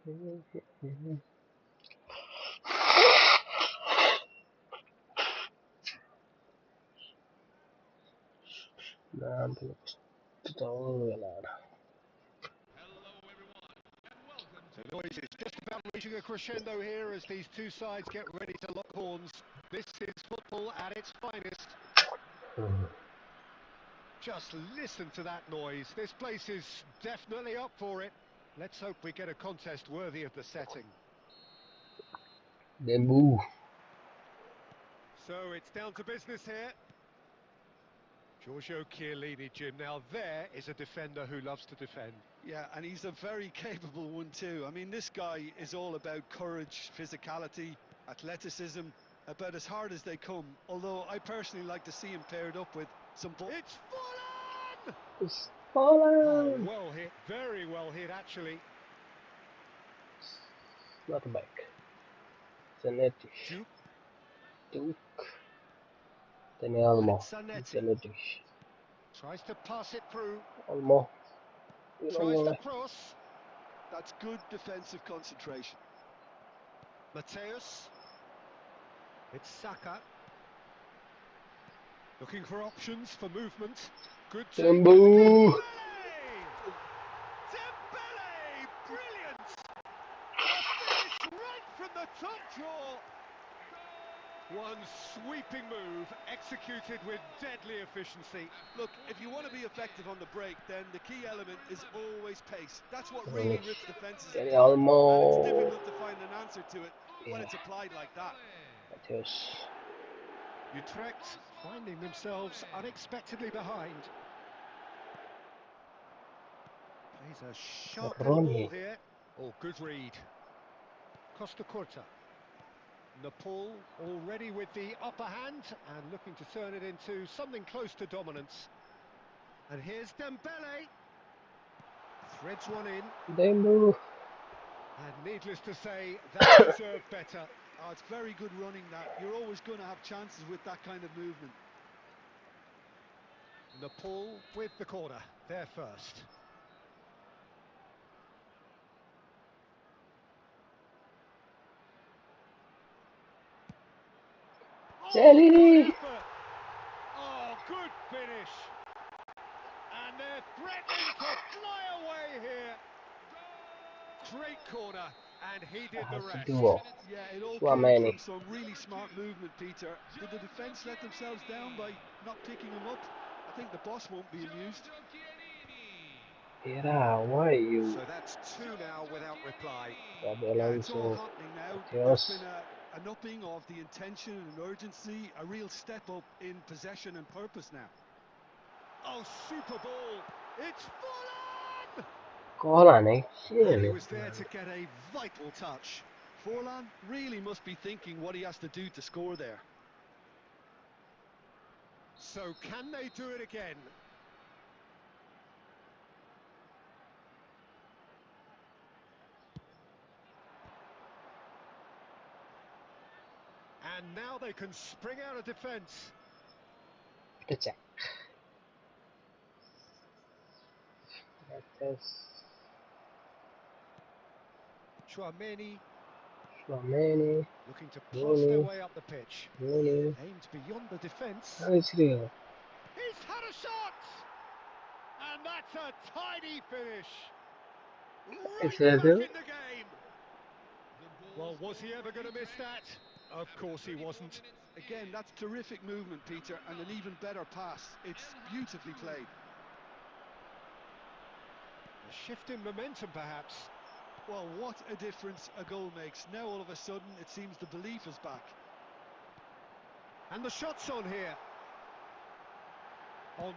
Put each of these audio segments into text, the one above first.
Nah, todo velar. The noise is just about reaching a crescendo here as these two sides get ready to lock horns. This is football at its finest. Just listen to that noise. This place is definitely up for it. Let's hope we get a contest worthy of the setting. Bamboo. So it's down to business here. Giorgio Chiellini, Jim. Now there is a defender who loves to defend. Yeah, and he's a very capable one too. I mean, this guy is all about courage, physicality, athleticism, about as hard as they come. Although I personally like to see him paired up with some... It's fallen! It's fallen! Oh, well hit, very well hit actually. Not back. Zanetti. Duke. Then Elmo. Zanetti. Tries to pass it through. Elmo. Tries to cross. That's good defensive concentration. Mateus. It's Saka. Looking for options for movement. Good Dembele! Dembele! Brilliant! A finish right from the top draw. One sweeping move, executed with deadly efficiency. Look, if you want to be effective on the break, then the key element is always pace. That's what really rips defenses apart. And it's difficult to find an answer to it when it's applied like that. Mateus. Utrecht finding themselves unexpectedly behind. Plays a sharp little ball here. Oh, good read. Costa Curta. Nepal already with the upper hand and looking to turn it into something close to dominance. And here's Dembele. Threads one in. Dembele. And needless to say, that deserved better. Oh, it's very good running that. You're always going to have chances with that kind of movement. Nepal with the corner, there first. Jelly! Oh, good finish. And they're threatening to fly away here. Great corner, and he did the rest. Yeah, it all came from some really smart movement, Peter. Did the defence let themselves down by not picking him up? I think the boss won't be amused. Why you? So that's two now without reply. Yeah, it's all happening now. There's been an upping of the intention and urgency, a real step up in possession and purpose now. Oh, super ball! It's fallen! Forlan, And he was there to get a vital touch. Forlan really must be thinking what he has to do to score there. So can they do it again? And now they can spring out of defence. Check. Chouameni. Looking to pass their way up the pitch. Aimed beyond the defence. It's real. He's had a shot! And that's a tidy finish. Right back in the game. Well, was he ever going to miss that? Of course he wasn't. Again, that's terrific movement, Peter, and an even better pass. It's beautifully played. A shift in momentum, perhaps. Well, what a difference a goal makes. Now, all of a sudden, it seems the belief is back. And the shot's on here. On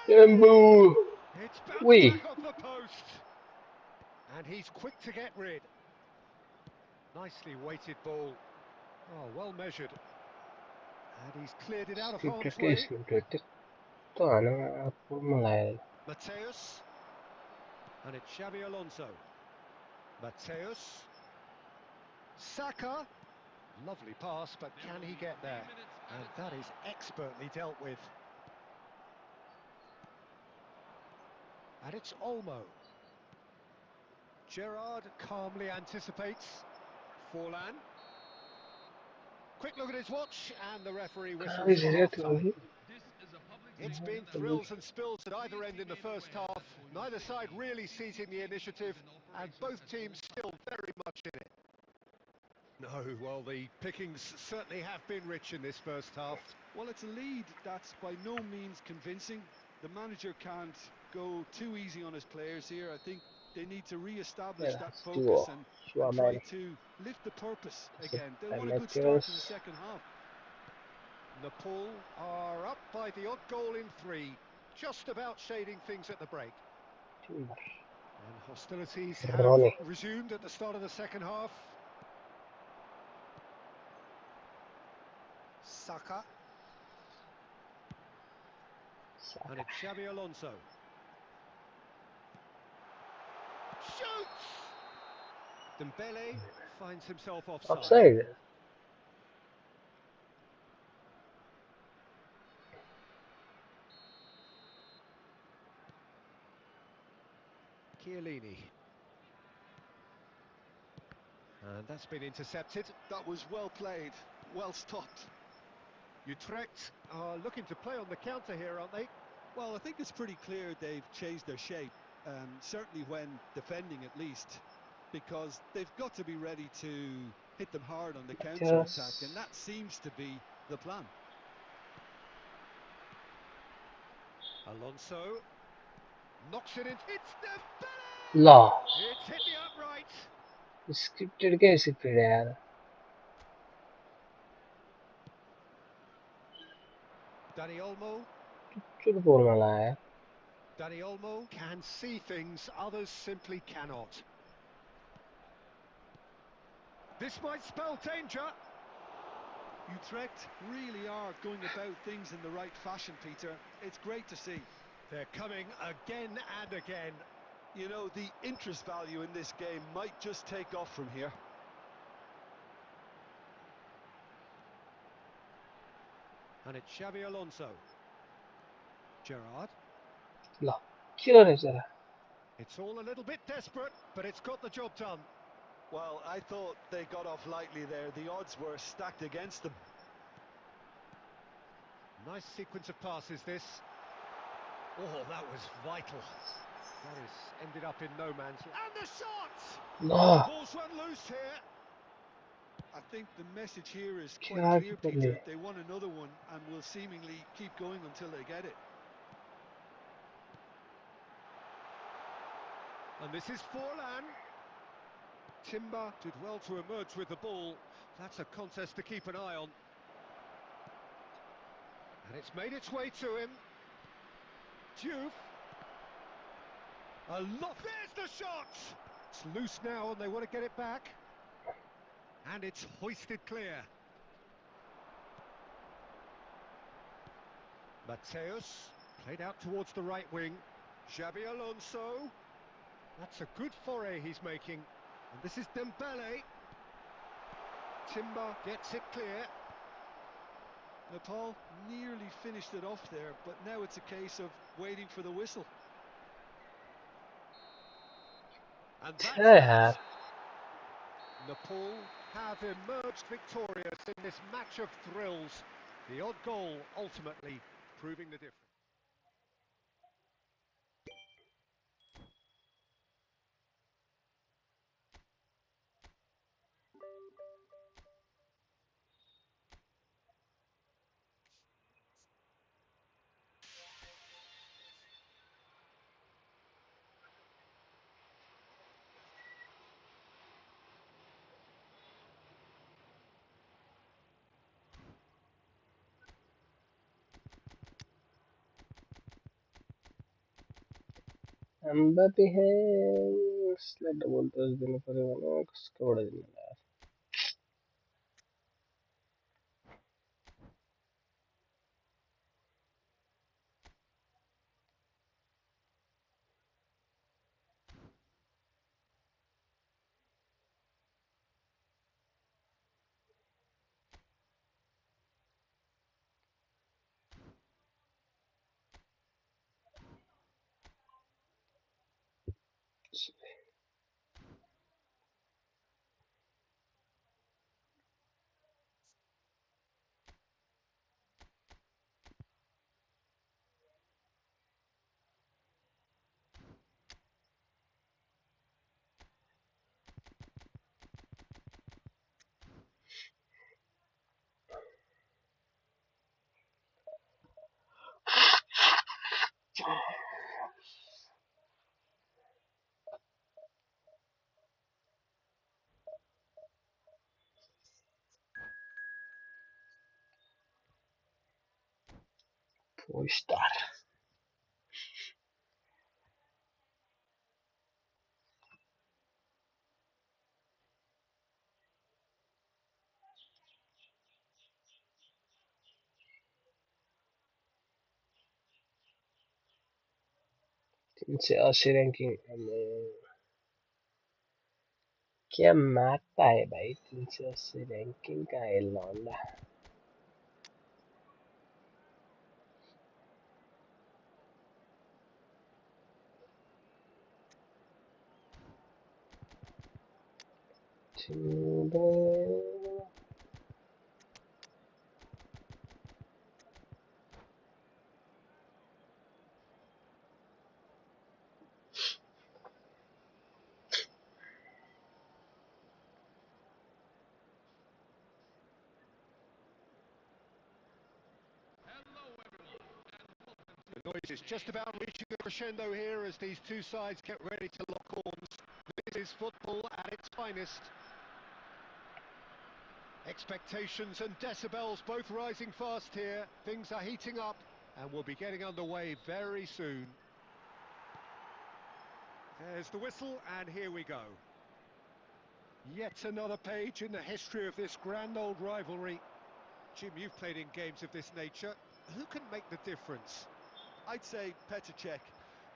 Dembele! It's bounced back off the post. And he's quick to get rid. Nicely weighted ball. Oh, well measured. And he's cleared it out of harm's way. Mateus. And it's Xabi Alonso. Mateus. Saka. Lovely pass, but can he get there? And that is expertly dealt with. And it's Olmo. Gerrard calmly anticipates. Forlan. Quick look at his watch, and the referee कहाँ whistles भी for serious half-time. होगी It's been thrills and spills at either end in the first half. Neither side really seizing the initiative, and both teams still very much in it. No, well, the pickings certainly have been rich in this first half. Well, it's a lead that's by no means convincing. The manager can't go too easy on his players here. I think they need to re-establish that focus and try to lift the purpose again. They want a good start to the second half. Nepal are up by the odd goal in 3, just about shading things at the break. And hostilities have resumed at the start of the second half. Saka. And it's Xabi Alonso. Shoots! Dembele finds himself offside. Offside. Chiellini. And that's been intercepted. That was well played, well stopped. Utrecht are looking to play on the counter here, aren't they? Well, I think it's pretty clear they've changed their shape, certainly when defending at least, because they've got to be ready to hit them hard on the counter-attack, and that seems to be the plan. Alonso knocks it in. It's Dembele! ला It's hit the upright. Scripted क्या scripted है यार Dani Olmo. चुट बोलने वाला है Dani Olmo can see things others simply cannot. This might spell danger. Utrecht really are going about things in the right fashion, Peter. It's great to see. They're coming again and again. You know, the interest value in this game might just take off from here. And it's Xabi Alonso. Gerrard. ला क्यों रहे sir It's all a little bit desperate, but it's got the job done. Well, I thought they got off lightly there. The odds were stacked against them. Nice sequence of passes, this. Oh, that was vital. That has ended up in no man's land. And the shot! ला Ball's run loose here. I think the message here is quite clear, Peter. They want another one and will seemingly keep going until they get it. And this is Forlan. Timber did well to emerge with the ball. That's a contest to keep an eye on. And it's made its way to him. Diouf. A lot. There's the shot! It's loose now and they want to get it back. And it's hoisted clear. Mateus played out towards the right wing. Xabi Alonso. That's a good foray he's making. And this is Dembele. Timber gets it clear. Nepal nearly finished it off there, but now it's a case of waiting for the whistle. And that's it. Nepal have emerged victorious in this match of thrills. The odd goal ultimately proving the difference. Mbappe है slate बोलते उस दिन पर मैंने उसके बड़े दिन यार Poistar. तीन से 80 रैंकिंग क्या मारता है भाई 380 रैंकिंग का है लौंडा The noise is just about reaching a crescendo here as these two sides get ready to lock horns. This is football at its finest. Expectations and decibels both rising fast here. Things are heating up and we'll be getting underway very soon. There's the whistle and here we go. Yet another page in the history of this grand old rivalry. Jim, you've played in games of this nature. Who can make the difference? I'd say Petr Cech.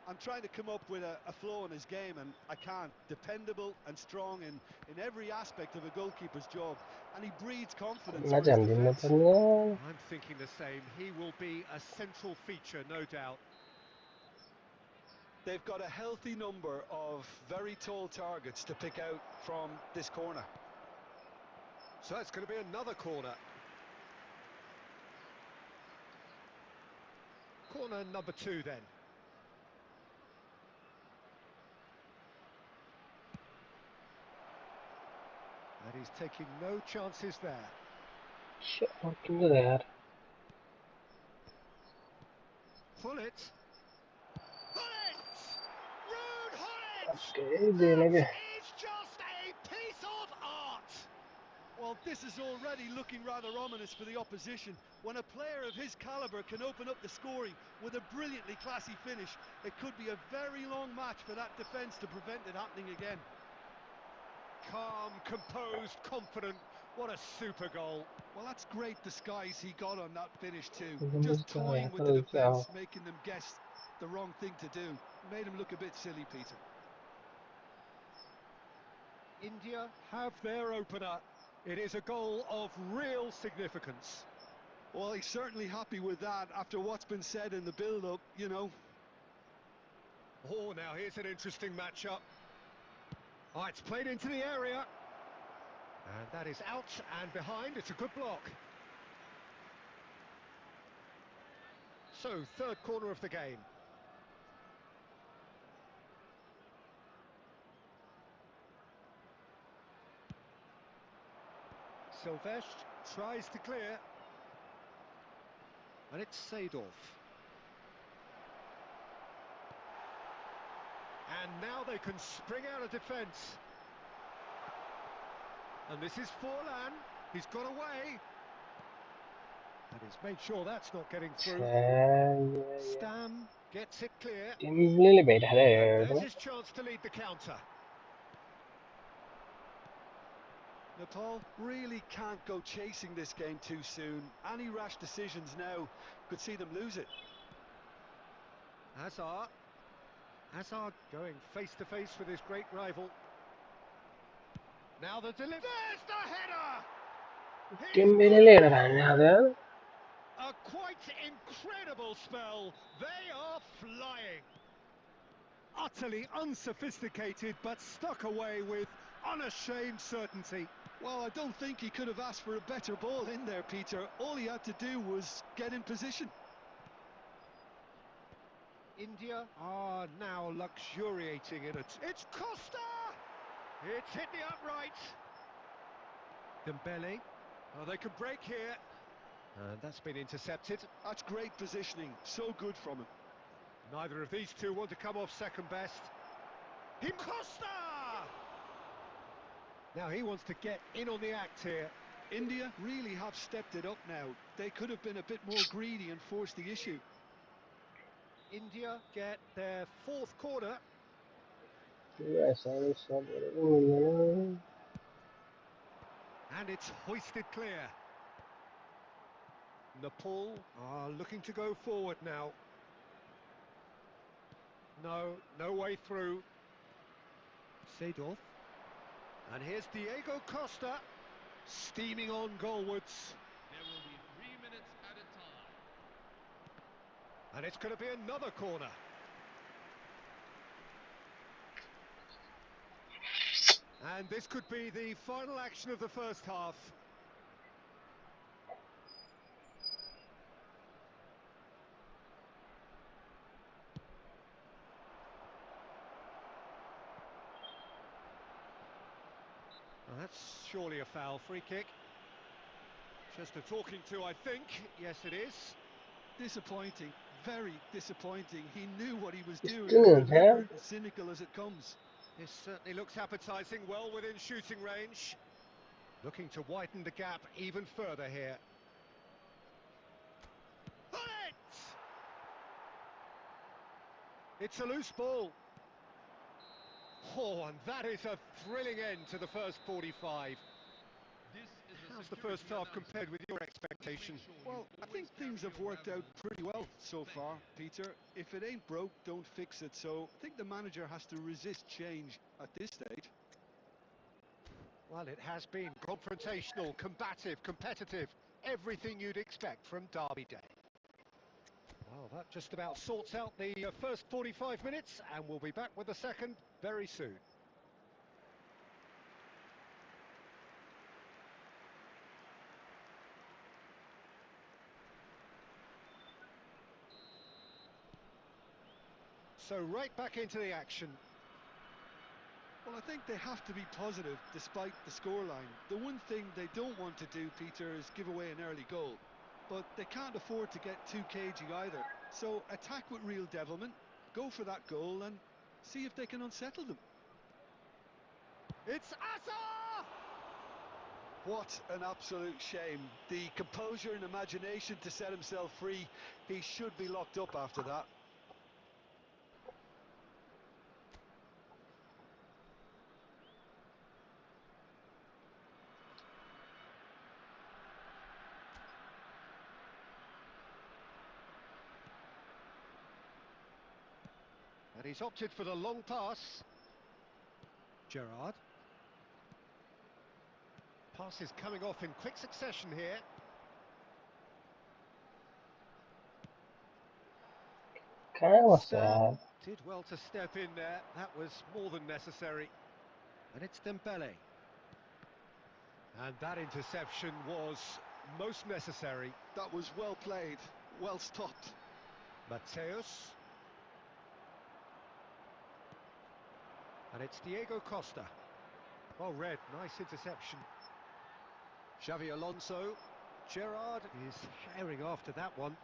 I'm trying to come up with a flaw in his game, and I can't. Dependable and strong in every aspect of a goalkeeper's job, and he breeds confidence for his defence. I'm thinking the same. He will be a central feature, no doubt. They've got a healthy number of very tall targets to pick out from this corner. So it's going to be another corner. Corner number 2 then. And he's taking no chances there. Kim de यार Hullet. Hullet! Rude Hullet! Okay, देने दे That is just a piece of art! Well, this is already looking rather ominous for the opposition. When a player of his calibre can open up the scoring with a brilliantly classy finish, it could be a very long match for that defence to prevent it happening again. Calm, composed, confident. What a super goal. Well, that's great disguise he got on that finish too. Just Just toying with the defence, making them guess the wrong thing to do. Made him look a bit silly, Peter. India have their opener. It is a goal of real significance. Well, he's certainly happy with that after what's been said in the build-up, you know. Oh, now here's an interesting matchup. Oh, it's played into the area. And that is out and behind. It's a good block. So, third corner of the game. Silvestre tries to clear. And it's Seedorf. And now they can spring out of defence. And this is Forlan. He's got away. And he's made sure that's not getting through. Stam gets it clear. And there's his chance to lead the counter. Nepal really can't go chasing this game too soon. Any rash decisions now could see them lose it. Hazard. Hazard going face to face with his great rival. Now the delivery. There's the header! A quite incredible spell. They are flying. Utterly unsophisticated, but stuck away with unashamed certainty. Well, I don't think he could have asked for a better ball in there, Peter. All he had to do was get in position. India are now luxuriating in it. It's Costa! It's hit the upright. Dembele. Oh, they can break here. And that's been intercepted. That's great positioning. So good from him. Neither of these two want to come off second best. Costa! Now he wants to get in on the act here. India really have stepped it up now. They could have been a bit more greedy and forced the issue. India get their fourth corner. And it's hoisted clear. Nepal are looking to go forward now. No way through. Seedorf. And here's Diego Costa, steaming on goalwards. There will be 3 minutes at a time. And it's going to be another corner. And this could be the final action of the first half. Well, that's surely a foul. Free kick. Just a talking to, I think. Yes, it is. Disappointing, very disappointing. He knew what he was doing, Still as in there. deliberate and cynical as it comes. This certainly looks appetising, well within shooting range. Looking to widen the gap even further here. On it! It's a loose ball. Oh, and that is a thrilling end to the first 45. This is How's the first half compared with your expectation? Well, I think things have worked out pretty well so far, Peter. If it ain't broke, don't fix it. So I think the manager has to resist change at this stage. Well, it has been confrontational, combative, competitive. Everything you'd expect from Derby Day. Well, that just about sorts out the first 45 minutes, and we'll be back with the second very soon. So right back into the action. Well, I think they have to be positive despite the scoreline. The one thing they don't want to do, Peter, is give away an early goal. But they can't afford to get too cagey either. So attack with real devilment, go for that goal and see if they can unsettle them. It's Asa! What an absolute shame. The composure and imagination to set himself free. He should be locked up after that. And he's opted for the long pass. Gerrard. Pass is coming off in quick succession here. Stan did well to step in there. That was more than necessary. And it's Dembele. And that interception was most necessary. That was well played, well stopped. Mateus. And it's Diego Costa. Well read, nice interception. Xavi Alonso. Gerrard is herring after that one.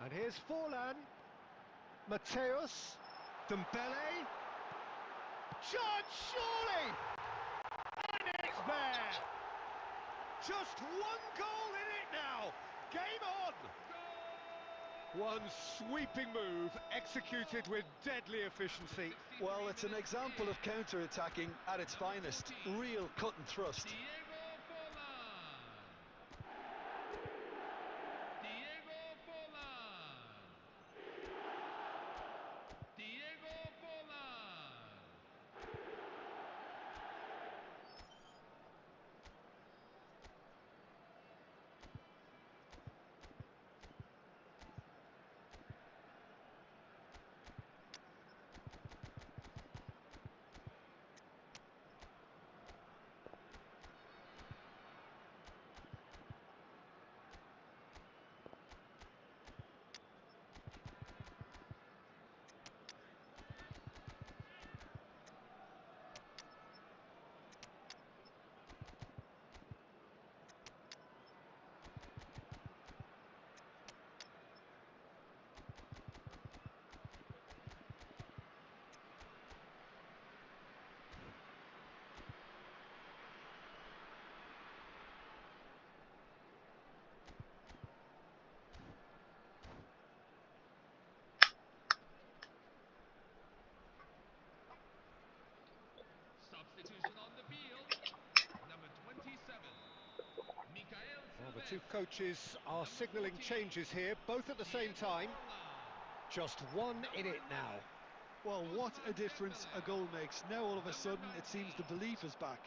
And here's Forlan. Mateus. Dembele. Shot, surely! And it's there! Just one goal in it now! Game on! One sweeping move, executed with deadly efficiency. Well, it's an example of counter-attacking at its finest. Real cut and thrust. Coaches are signalling changes here, both at the same time. Just one in it now. Well, what a difference a goal makes. Now all of a sudden it seems the belief is back.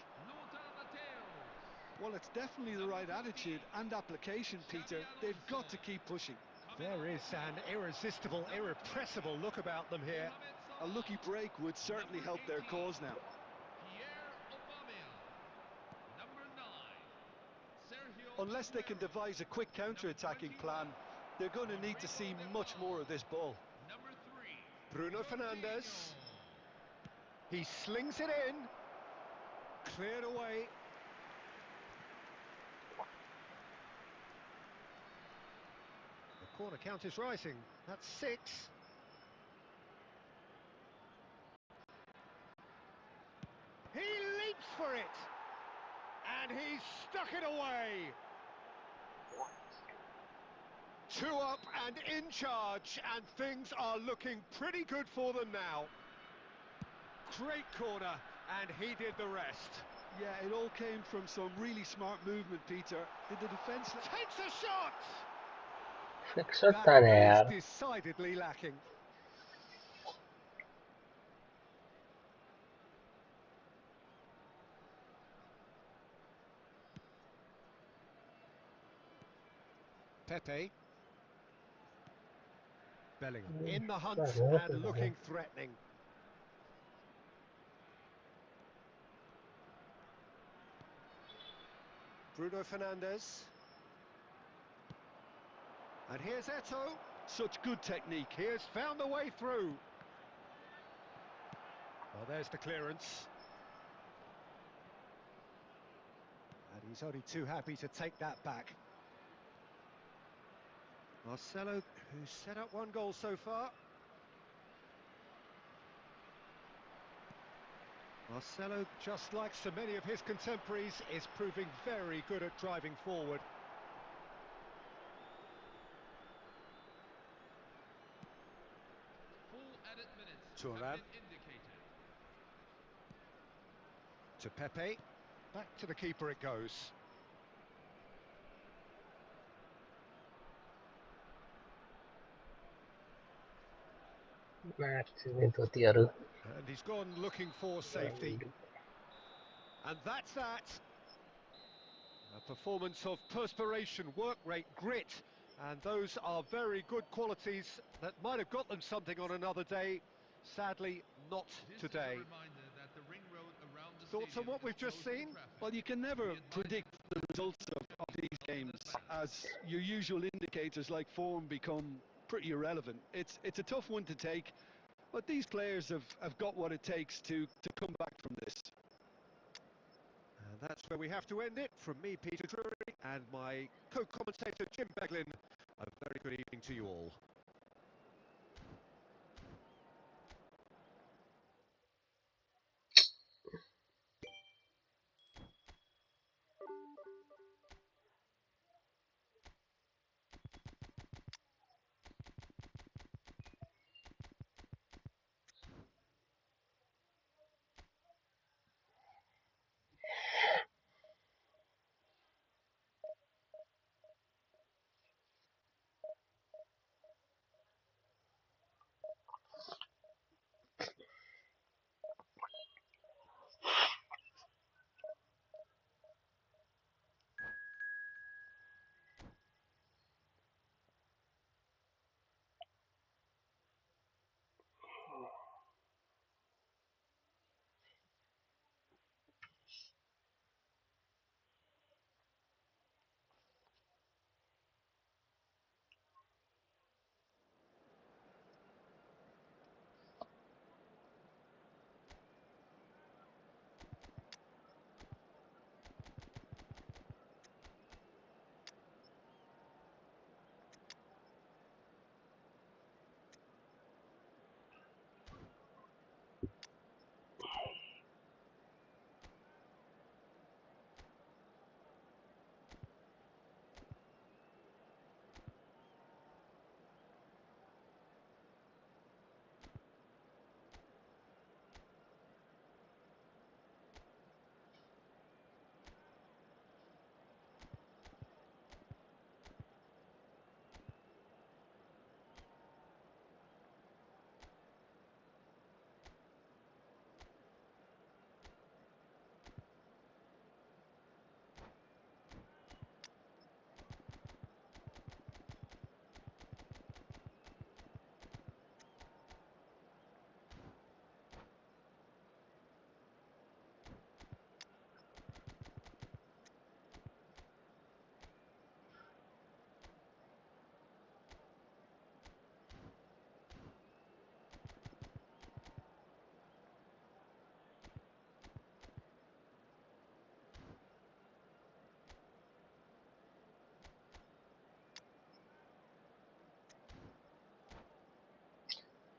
Well, it's definitely the right attitude and application, Peter. They've got to keep pushing. There is an irresistible, irrepressible look about them here. A lucky break would certainly help their cause now. Unless they can devise a quick counter-attacking plan, they're going to need to see much more of this ball. Bruno Fernandes. He slings it in. Cleared away. The corner count is rising. That's 6. He leaps for it. And he's stuck it away. 2 up and in charge, and things are looking pretty good for them now. Great corner, and he did the rest. Yeah, it all came from some really smart movement, Peter. Did the defence... Takes a shot! Fiksattane That yaar. is decidedly lacking. Pepe. Bellingham in the hunt and looking threatening. Bruno Fernandes. And here's Eto'o. Such good technique. He has found the way through. Well, there's the clearance. And he's only too happy to take that back. Marcelo, who's set up 1 goal so far. Marcelo, just like so many of his contemporaries, is proving very good at driving forward. Full added minutes Thuram. have been indicated. To Pepe. Back to the keeper it goes. And he's gone looking for safety. And that's that. A performance of perspiration, work rate, grit. And those are very good qualities that might have got them something on another day. Sadly, not today. Thoughts on what we've just seen? Well, you can never predict the results of these games, as your usual indicators like form become pretty irrelevant. It's a tough one to take, but these players have got what it takes to come back from this. And that's where we have to end it. From me, Peter Drury, and my co-commentator, Jim Beglin. A very good evening to you all.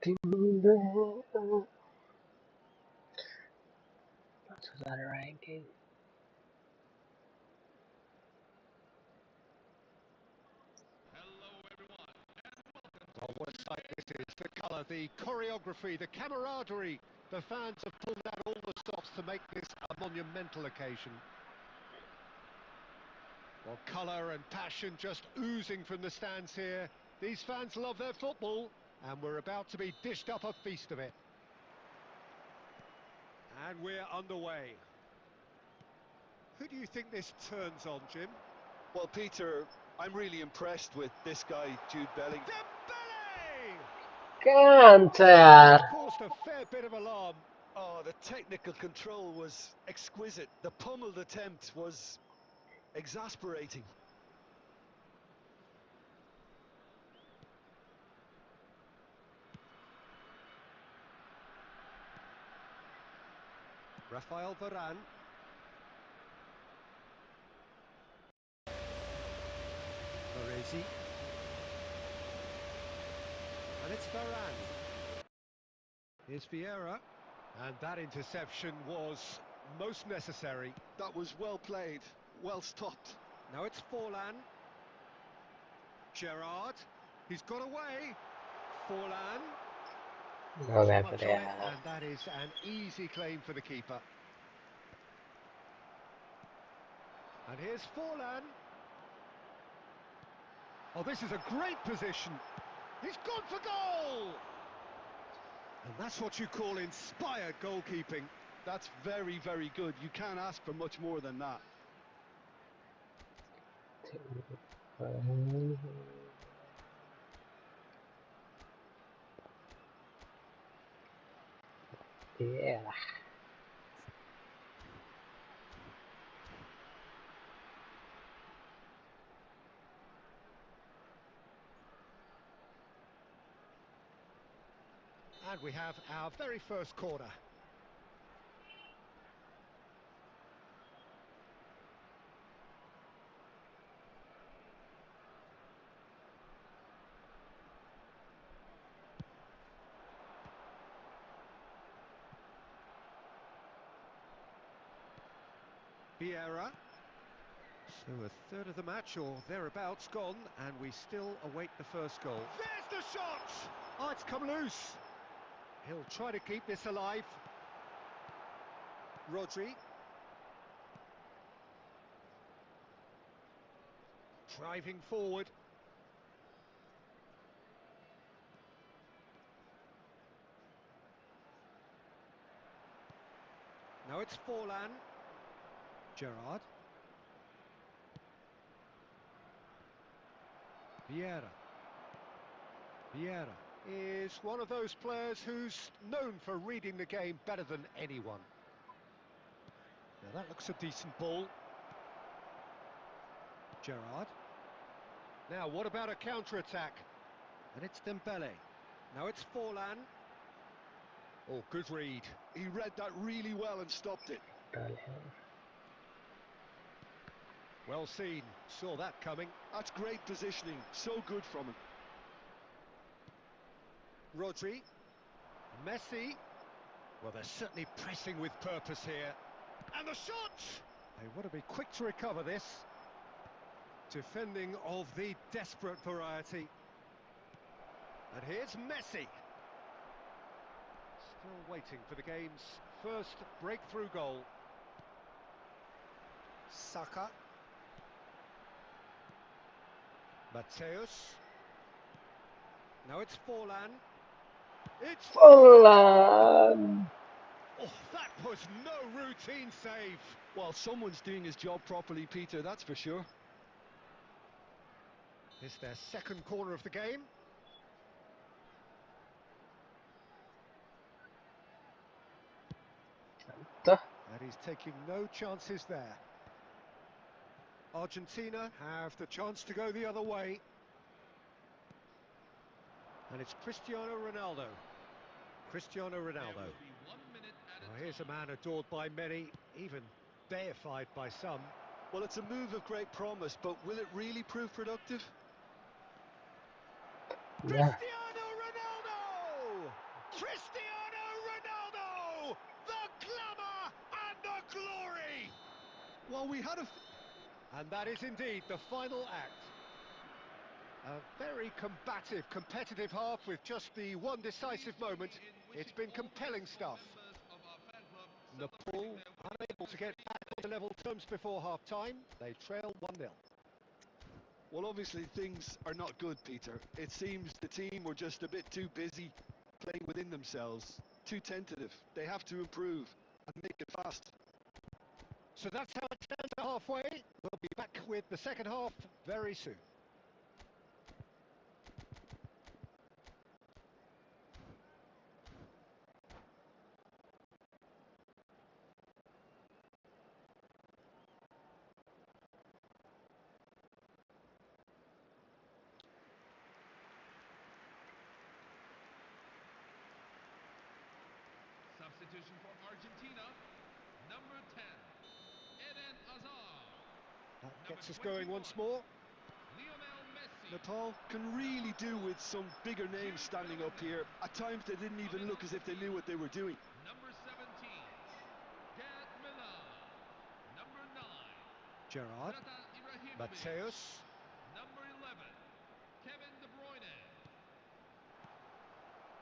That's out of ranking. Hello, everyone. Oh, what a sight this is. The colour, the choreography, the camaraderie. The fans have pulled out all the stops to make this a monumental occasion. Well, colour and passion just oozing from the stands here. These fans love their football, and we're about to be dished up a feast of it. And we're underway. Who do you think this turns on, Jim? Well, Peter, I'm really impressed with this guy, Jude Bellingham. Dembele! Cancer! Caused a fair bit of alarm. Oh, the technical control was exquisite. The pummeled attempt was exasperating. Rafael Varane. Baresi. And it's Varane. Here's Vieira. And that interception was most necessary. That was well played, well stopped. Now it's Forlan. Gerrard. He's got away. Forlan. No Too me much on it, aprea. and that is an easy claim for the keeper. And here's Forlan. Oh, this is a great position. He's gone for goal! And that's what you call inspired goalkeeping. That's very, very good. You can't ask for much more than that. Yeah. And we have our very first corner. Vieira. So a third of the match or thereabouts gone, and we still await the first goal. There's the shot! Oh, it's come loose. He'll try to keep this alive. Rodri. Driving forward. Now it's Forlan. Gerrard. Vieira. Vieira is one of those players who's known for reading the game better than anyone. Now that looks a decent ball. Gerrard. Now what about a counter-attack? And it's Dembele. Now it's Forlan. Oh, good read. He read that really well and stopped it. Well seen. Saw that coming. That's great positioning. So good from him. Rodri. Messi. Well, they're certainly pressing with purpose here. And the shot! They want to be quick to recover this. Defending of the desperate variety. And here's Messi. Still waiting for the game's first breakthrough goal. Saka. Mateus. Now it's Forlan. It's Forlan! Oh, that was no routine save. Well, someone's doing his job properly, Peter, that's for sure. It's their second corner of the game. And he's taking no chances there. Argentina have the chance to go the other way. And it's Cristiano Ronaldo. Cristiano There Ronaldo. will be 1 minute at Well, a here's a time. man adored by many, even deified by some. Well, it's a move of great promise, but will it really prove productive? Yeah. Cristiano Ronaldo! Cristiano Ronaldo! The glamour and the glory! Well, we had a... And that is indeed the final act. A very combative, competitive half with just the one decisive moment. It's been compelling stuff. Nepal unable to get back on level terms before half-time. They trail 1-0. Well, obviously things are not good, Peter. It seems the team were just a bit too busy playing within themselves, too tentative. They have to improve and make it fast. So that's how it stands at halfway. We'll be back with the second half very soon. Substitution for Argentina, number 10, Eden Hazard. That Number gets us going 21, once more. Lionel Messi. Nepal can really do with some bigger names standing up here. At times they didn't even look as if they knew what they were doing. Number 17, Gerd Müller. Number 9, Gerard. Zlatan Ibrahimovic. Mateus. Number 11, Kevin De Bruyne.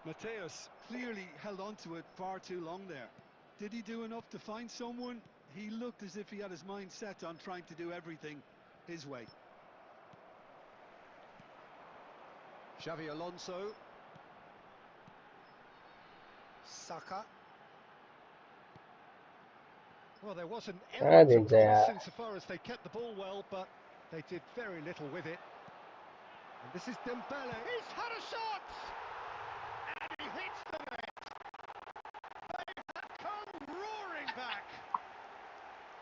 Mateus clearly held on to it far too long there. Did he do enough to find someone? He looked as if he had his mind set on trying to do everything his way. Xavi Alonso. Saka. Well, there was an element of promise insofar as they kept the ball well, but they did very little with it. And this is Dembele. He's had a shot! And he hits the net. They have come roaring back.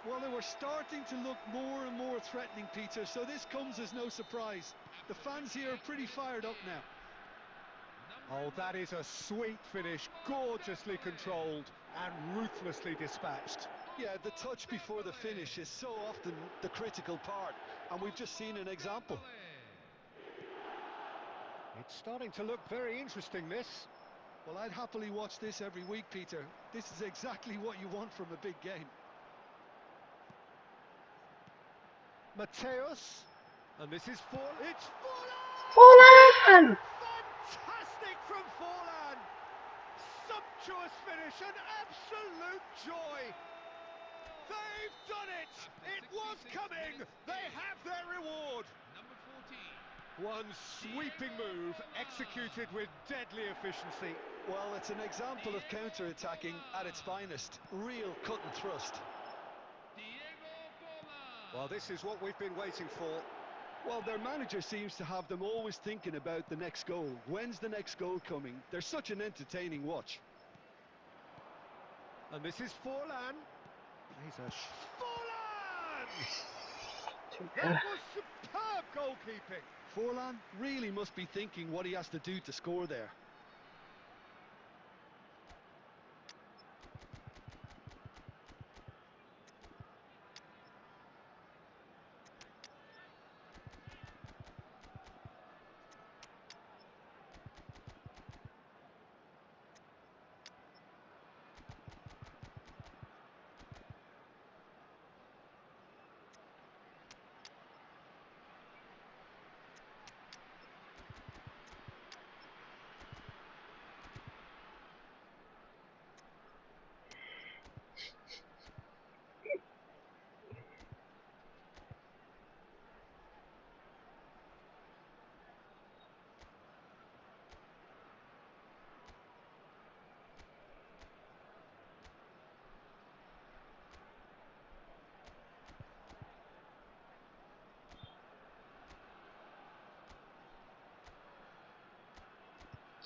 Well, they were starting to look more and more threatening, Peter, so this comes as no surprise. The fans here are pretty fired up now. Oh, that is a sweet finish, gorgeously controlled and ruthlessly dispatched. Yeah, the touch before the finish is so often the critical part, and we've just seen an example. It's starting to look very interesting, this. Well, I'd happily watch this every week, Peter. This is exactly what you want from a big game. Mateus, and this is it's Forlan! Forlan! Fantastic from Forlan! Sumptuous finish, an absolute joy! They've done it! It was coming! They have their reward! Number 14. One sweeping move, executed with deadly efficiency. Well, it's an example of counter-attacking at its finest. Real cut and thrust. Well, this is what we've been waiting for. Well, their manager seems to have them always thinking about the next goal. When's the next goal coming? They're such an entertaining watch. And this is Forlan. He's a Forlan! That was superb goalkeeping. Forlan really must be thinking what he has to do to score there.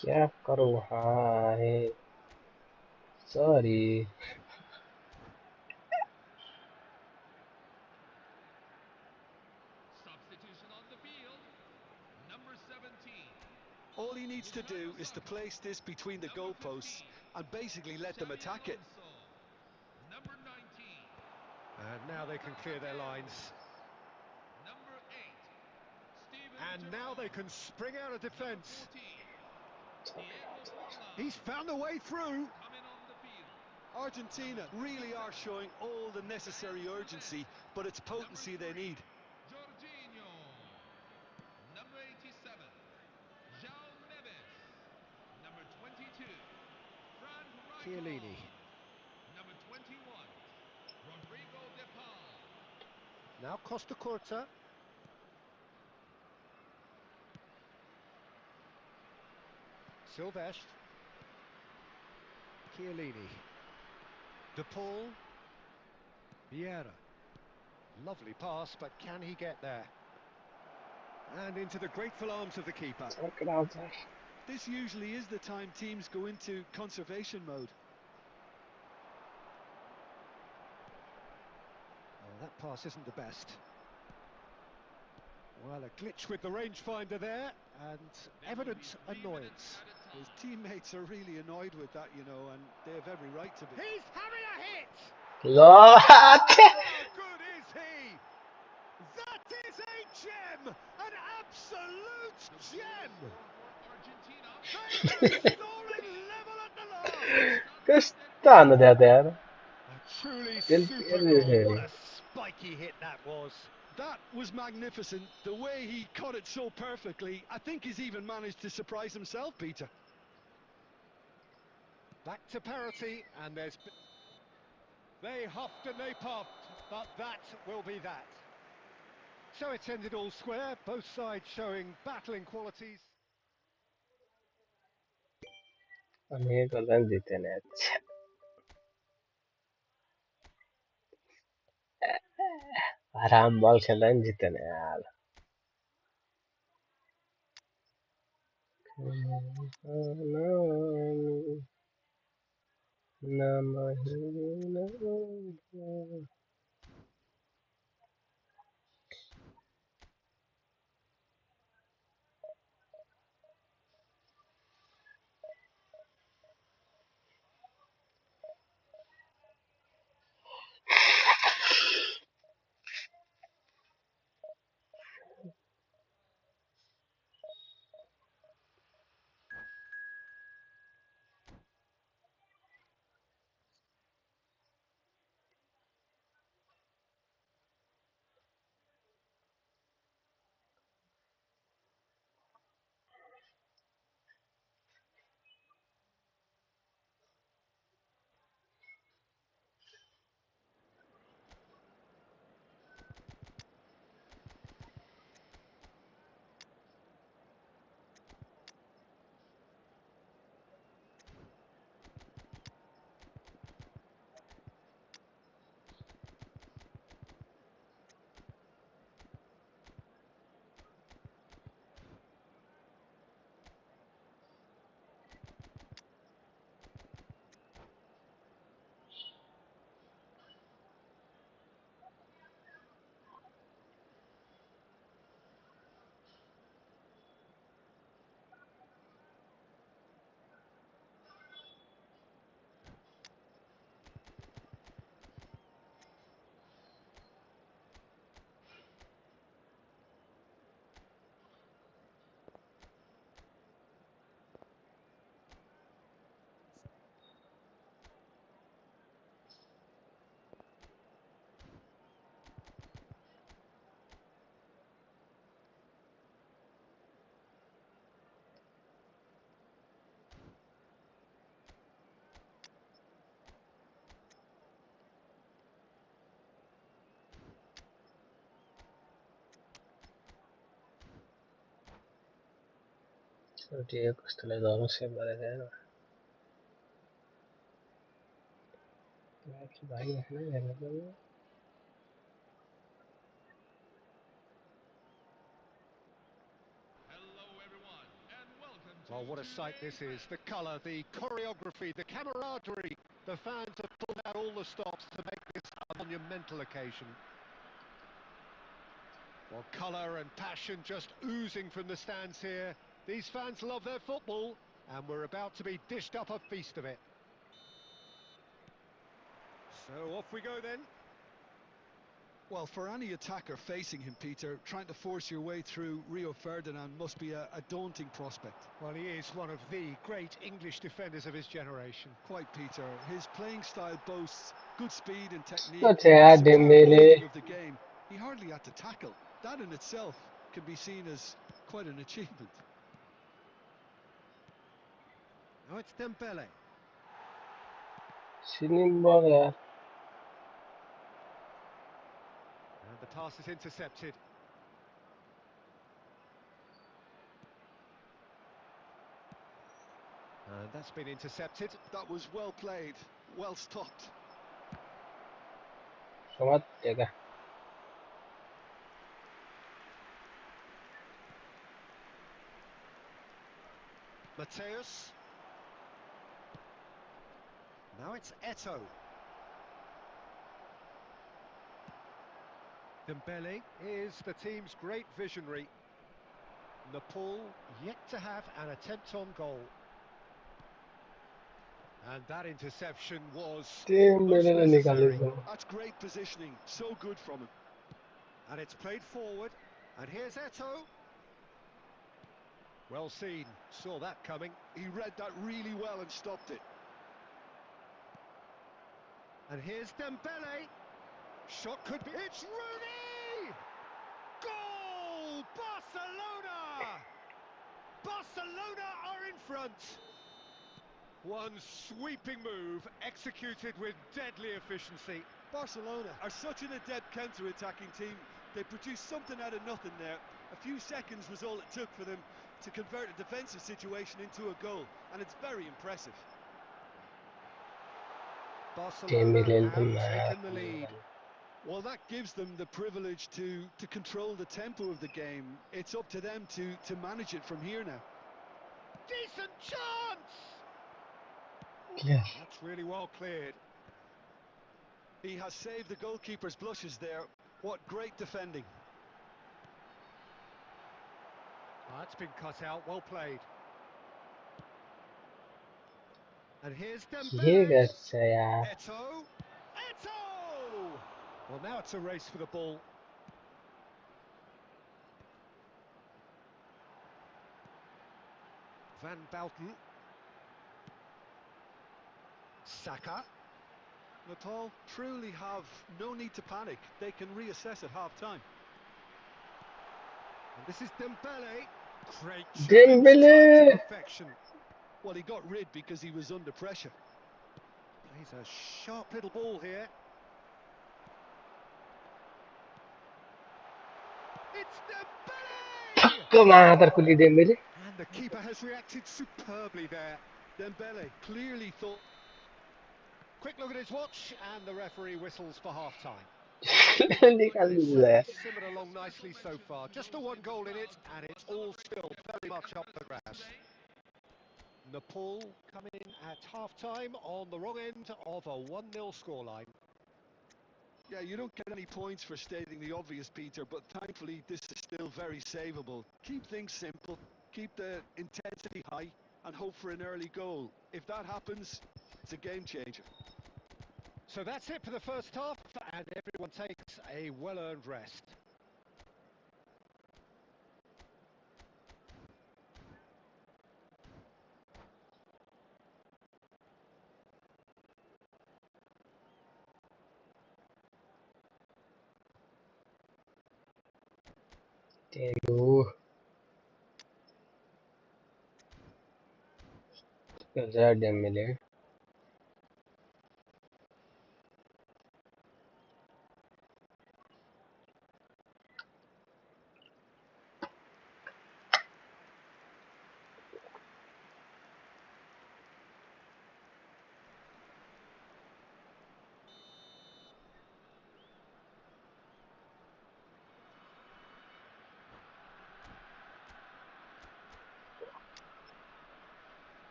क्या करूँ हाँ है sorry Substitution on the field, number 17. All he needs to do is to place this between the goalposts and basically let them attack it. Number 19. And now they can clear their lines. Number 8. Steven And now Gerrard. they can spring out of defence. Number 14. Diego Forlan. He's found a way through. Coming on the field. Argentina really are showing all the necessary urgency, but it's potency they need. Jorginho. Number 87. João Neves. Number 22. Frank Rijkaard. Chiellini. Number 21. Rodrigo de Paul. Now Costa Curta. Silvestre. Chiellini. De Paul. Vieira. Lovely pass, but can he get there? And into the grateful arms of the keeper. Çok rahatlar. This usually is the time teams go into conservation mode. Oh, that pass isn't the best. Well, a glitch with the rangefinder there, and evident annoyance. His teammates are really annoyed with that, you know, and they have every right to be. He's having a hit! Lord! How good is he? That is a gem! An absolute gem! They were soaring level at the last! Quest'anno da terra. A truly Del super Piede. goal. What a spiky hit that was. That was magnificent. The way he caught it so perfectly, I think he's even managed to surprise himself, Peter. Back to parity, and there's... They huffed and they puffed, but that will be that. So it's ended all square, both sides showing battling qualities. Amigo, renditene. Arambal se renditene el. Oddio, questo le do non sembra vero. Che vai a vedere. Hello, everyone, and welcome to Well, what a sight this is. The colour, the choreography, the camaraderie. The fans have pulled out all the stops to make this a monumental occasion. Well, colour and passion just oozing from the stands here. These fans love their football, and we're about to be dished up a feast of it. So off we go then. Well, for any attacker facing him, Peter, trying to force your way through Rio Ferdinand must be a daunting prospect. Well, he is one of the great English defenders of his generation. Quite, Peter. His playing style boasts good speed and technique, अच्छा यार superb Dembélé reading of the game. He hardly had to tackle. That in itself can be seen as quite an achievement. Now it's Dembele. Seeing ball यार And the pass is intercepted. And that's been intercepted. That was well played, well stopped. समझ देगा Mateus. Now it's Eto. Dembele is the team's great visionary. Nepal yet to have an attempt on goal. And that interception was most Dembélé ने निकाले necessary. इसको That's great positioning, so good from him. And it's played forward. And here's Eto. Well seen, saw that coming. He read that really well and stopped it. And here's Dembele. Shot could be... It's Rooney! Goal! Barcelona! Barcelona are in front. One sweeping move, executed with deadly efficiency. Barcelona are such an adept counter-attacking team. They produced something out of nothing there. A few seconds was all it took for them to convert a defensive situation into a goal, and it's very impressive. Barcelona Dembélé तो have नया taken the lead. Well, that gives them the privilege to control the tempo of the game. It's up to them to manage it from here now. Decent chance! क्या That's really well cleared. He has saved the goalkeeper's blushes there. What great defending. That's been cut out, well played. And here's ये Dembele. कैसा यार Eto. Eto! Well, now it's a race for the ball. Van Bouten. Saka. Nepal truly have no need to panic. They can reassess at half-time. And this is Dembele. Great challenge, Dembélé timed to perfection. Well, he got rid because he was under pressure. Plays a sharp little ball here. It's Dembele! कमाल खुली Dembélé And the keeper has reacted superbly there. Dembele clearly thought... Quick look at his watch, and the referee whistles for half-time. निकाल And it's दिया certainly यार simmered along nicely so far. Just the one goal in it, and it's all still very much up for grabs. Nepal coming at half-time on the wrong end of a 1-0 scoreline. Yeah, you don't get any points for stating the obvious, Peter, but thankfully this is still very savable. Keep things simple, keep the intensity high, and hope for an early goal. If that happens, it's a game changer. So that's it for the first half, and everyone takes a well-earned rest. तेलू जरा Dembélé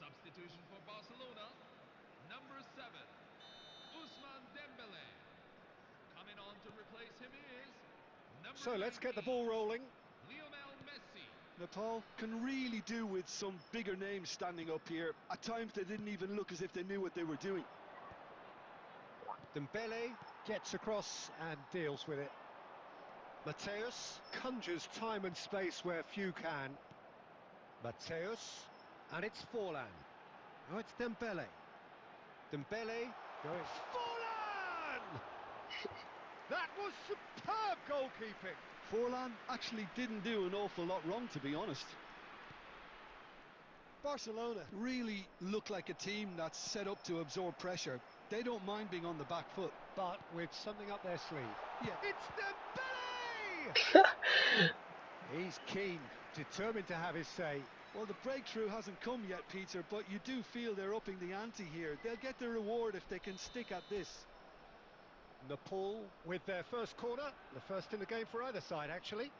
Substitution for Barcelona, number 7, Ousmane Dembele. Coming on to replace him is number So let's get the 19, ball rolling. Lionel Messi. Nepal can really do with some bigger names standing up here. At times they didn't even look as if they knew what they were doing. Dembele gets across and deals with it. Mateus conjures time and space where few can. Mateus, and it's Forlan. Oh, it's Dembele. Dembele going. Forlan! That was superb goalkeeping. Forlan actually didn't do an awful lot wrong, to be honest. Barcelona really look like a team that's set up to absorb pressure. They don't mind being on the back foot. But with something up their sleeve. Yeah. It's Dembele! He's keen, determined to have his say. Well, the breakthrough hasn't come yet, Peter, but you do feel they're upping the ante here. They'll get their reward if they can stick at this. Nepal with their first corner, the first in the game for either side, actually.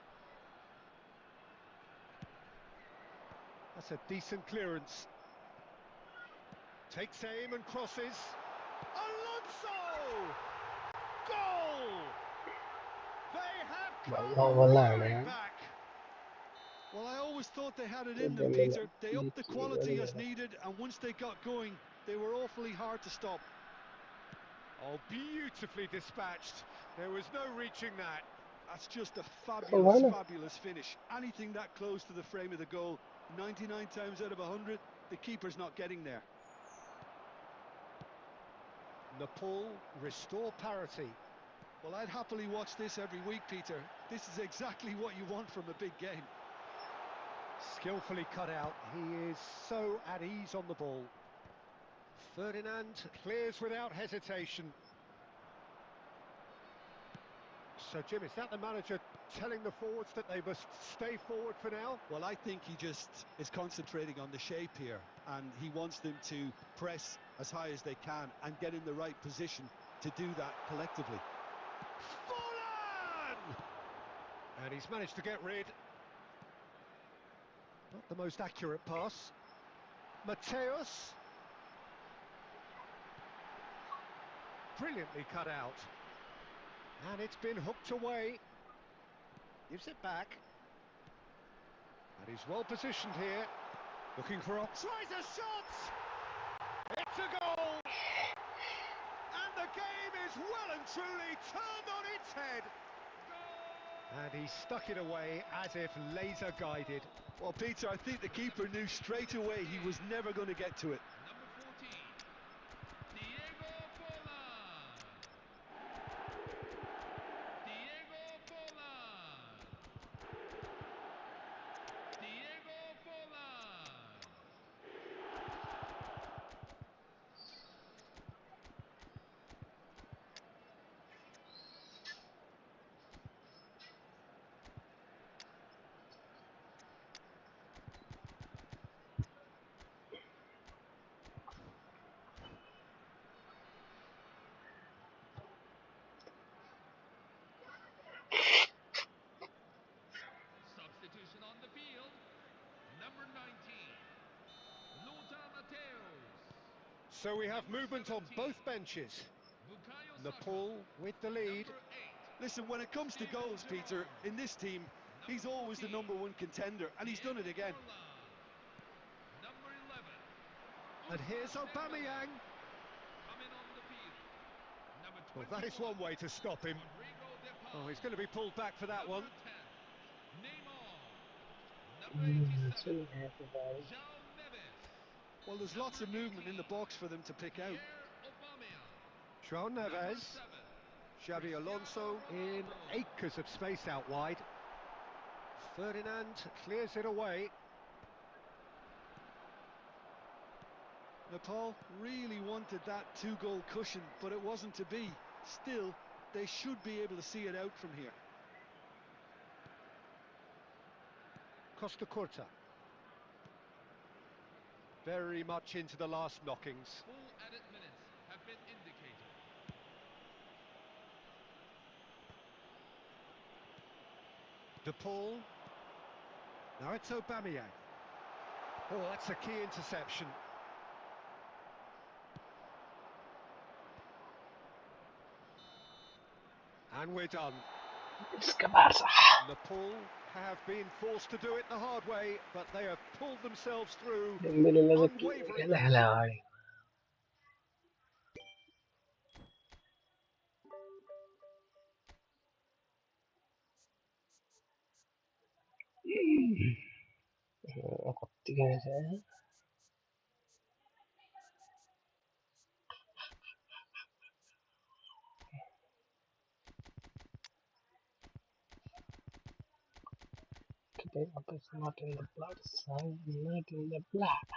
That's a decent clearance. Takes aim and crosses. Alonso! Goal! They have come roaring back. Well, I always thought they had it in them, Peter. They upped the quality as needed, and once they got going, they were awfully hard to stop. Oh, beautifully dispatched. There was no reaching that. That's just a fabulous, fabulous finish. Anything that close to the frame of the goal, 99 times out of 100, the keeper's not getting there. Nepal restore parity. Well, I'd happily watch this every week, Peter. This is exactly what you want from a big game. Skillfully cut out. He is so at ease on the ball. Ferdinand clears without hesitation. So, Jim, is that the manager telling the forwards that they must stay forward for now? Well, I think he just is concentrating on the shape here, and he wants them to press as high as they can and get in the right position to do that collectively. Forlan! And he's managed to get rid. Not the most accurate pass. Mateus. Brilliantly cut out. And it's been hooked away. Gives it back. And he's well positioned here. Looking for tries a shot! It's a goal! And the game is well and truly turned on its head. And he stuck it away as if laser guided. Well, Peter, I think the keeper knew straight away he was never going to get to it. Number 14, Diego Forlan. Diego Forlan. Diego Forlan. Substitution on the field. Number 19, Lothar Matthäus. So we have movement on both benches. Bukayo Saka. Nepal with the lead. Number 8, Listen, when it comes to goals, Peter, in this team, he's always the #1 contender, and he's done it again. Number 11. And here's Aubameyang. Coming on the field. Number 21. Well, that is one way to stop him. Rodrigo De Paul. Oh, he's going to be pulled back for that one. Number 10. Neymar. Number 87. João Neves. Well, there's lots of movement in the box for them to pick out. Pierre Aubameyang. João Number Neves. 7. Xavi Alonso in acres of space out wide. Ferdinand clears it away. Nepal really wanted that 2-goal cushion, but it wasn't to be. Still, they should be able to see it out from here. Costa Curta. Very much into the last knockings. Full added minutes have been indicated. De Paul. Now it's Aubameyang. Oh, that's a key interception. And we're done. اسكا بارسا. Nepal have been forced to do it the hard way, but they have pulled themselves through Dembele لازم كده unwaveringly. هلاعي. قد كذا. Today is not in the blood, sun not in the blood.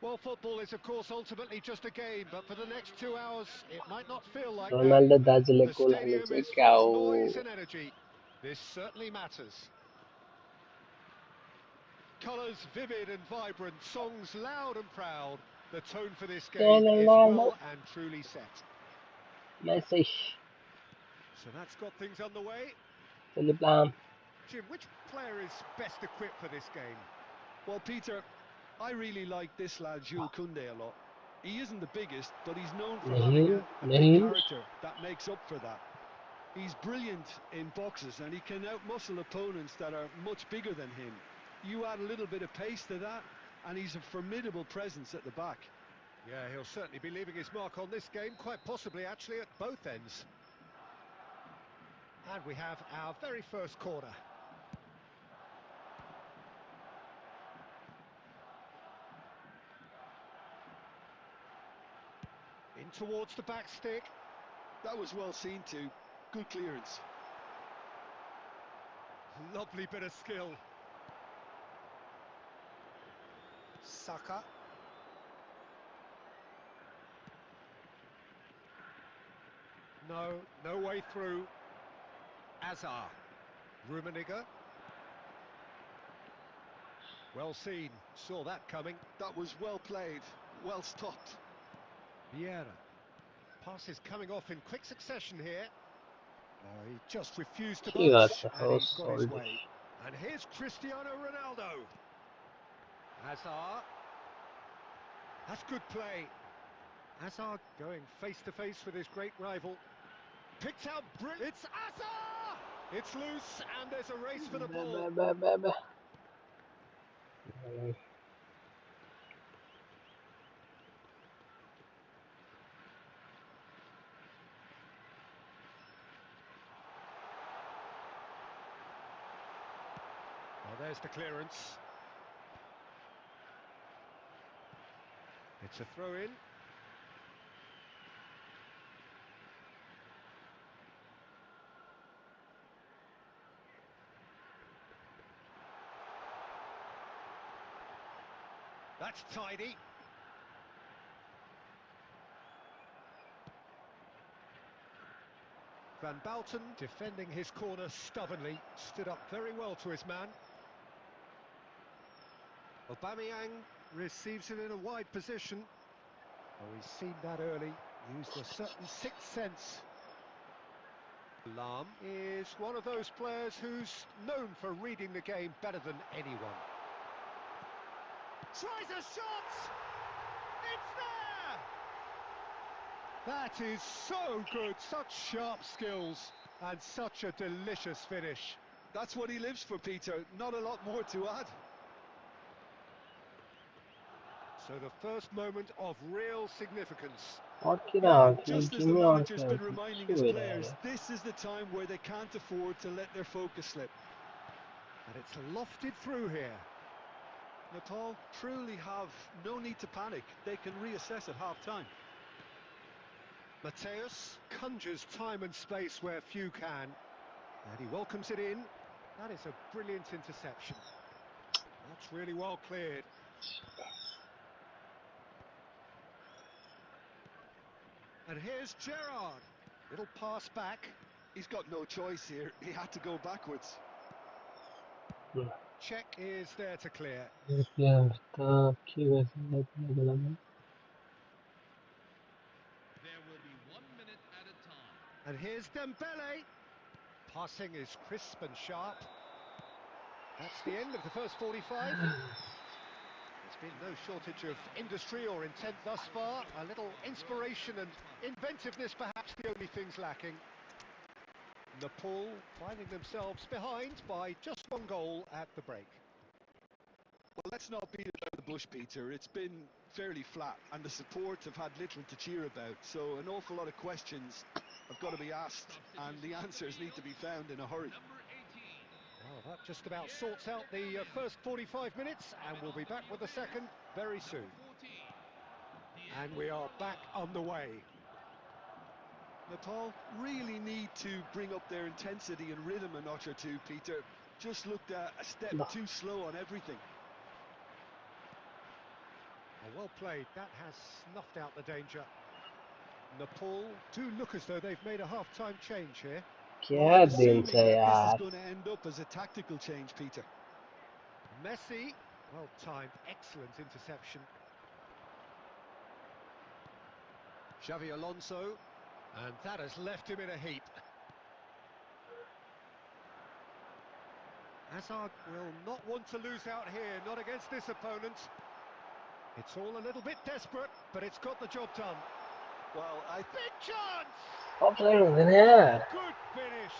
Well, football is, of course, ultimately just a game, but for the next 2 hours, it might not feel like that. رونالدو داز The لكل stadium is هنجيك full of أو noise and energy. This certainly matters. Colours vivid and vibrant, songs loud and proud. The tone for this لا game لا is لا لا well and truly set. ما يصيش So that's got things underway. اللي بلام. Jim, which player is best equipped for this game? Well, Peter, I really like this lad Jules Koundé a lot. He isn't the biggest, but he's known for having a big नहीं character that makes up for that. He's brilliant in boxes and he can outmuscle opponents that are much bigger than him. You add a little bit of pace to that and he's a formidable presence at the back. Yeah, he'll certainly be leaving his mark on this game, quite possibly actually at both ends. And we have our very first corner. In towards the back stick. That was well seen too. Good clearance. Lovely bit of skill. Saka. No way through. Azar. Rummenigge. Well seen, saw that coming. That was well played, well stopped. Vieira. Passes coming off in quick succession here. No, he just refused to he got budge, the and he's house got his already. way. And here's Cristiano Ronaldo. Hazard. That's good play. Hazard going face to face with his great rival. Picked out brilliant. It's Hazard! It's loose, and there's a race for the ball. Well, there's the clearance. It's a throw-in. That's tidy. Van Bouten defending his corner stubbornly, stood up very well to his man. Aubameyang receives it in a wide position. Oh, he's seen that early, used a certain sixth sense. Lam is one of those players who's known for reading the game better than anyone. Tries a shot! It's there! That is so good, such sharp skills and such a delicious finish. That's what he lives for, Peter, not a lot more to add. So the first moment of real significance. Yeah, Give just as the me manager's answer. been reminding his players, this is the time where they can't afford to let their focus slip. And it's lofted through here. Nepal truly have no need to panic. They can reassess at half-time. Mateus conjures time and space where few can. And he welcomes it in. That is a brilliant interception. That's really well cleared. And here's Gerrard. Little pass back. He's got no choice here. He had to go backwards. Check is there to clear. There will be 1 minute at a time. And here's Dembele. Passing is crisp and sharp. That's the end of the first 45. There's been no shortage of industry or intent thus far. A little inspiration and inventiveness, perhaps the only things lacking. Nepal finding themselves behind by just one goal at the break. Well, let's not beat about the bush, Peter. It's been fairly flat, and the support have had little to cheer about. So an awful lot of questions have got to be asked, and the answers need to be found in a hurry. Number 18. Well, that just about sorts out the first 45 minutes, and we'll be back with the second very soon. 14. And we are back on the way. Nepal really need to bring up their intensity and rhythm a notch or two, Peter. Just looked a step too slow on everything. Oh, well played. That has snuffed out the danger. Nepal do look as though they've made a half-time change here. Well, I'm assuming that this is going to end up as a tactical change, Peter. Messi, well timed, excellent interception. Xavi Alonso, and that has left him in a heap. Hazard will not want to lose out here, not against this opponent. It's all a little bit desperate, but it's got the job done. Well, Big chance! Offside was in here. Good finish.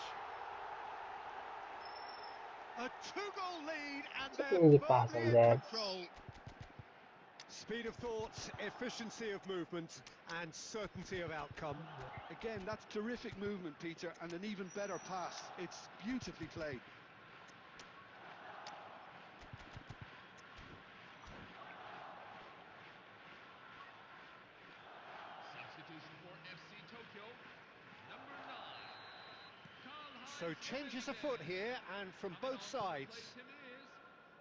A two-goal lead, and they're Hindi pass firmly on in that. control. Speed of thought, efficiency of movement, and certainty of outcome. again, that's terrific movement, Peter, and an even better pass. It's beautifully played. Substitution for FC Tokyo, number 9. So changes afoot here, and from both sides,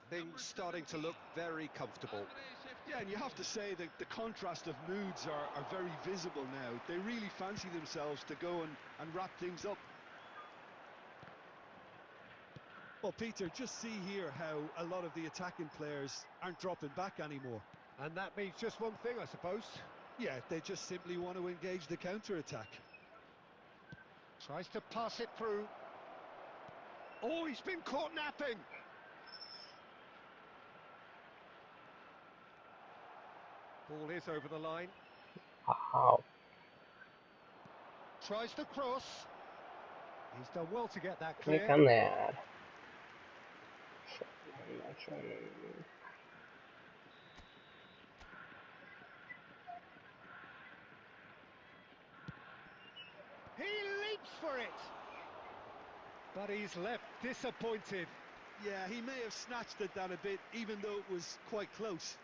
things starting to look very comfortable. Yeah, and you have to say that the contrast of moods are very visible now. They really fancy themselves to go and wrap things up. Well, Peter, just see here how a lot of the attacking players aren't dropping back anymore. And that means just one thing, I suppose. Yeah, they just simply want to engage the counter-attack. Tries to pass it through. Oh, he's been caught napping. Ball is over the line. Wow. Tries to cross. He's done well to get that Ni clear. kan det här. He leaps for it. But he's left disappointed. Yeah, he may have snatched at that a bit, even though it was quite close.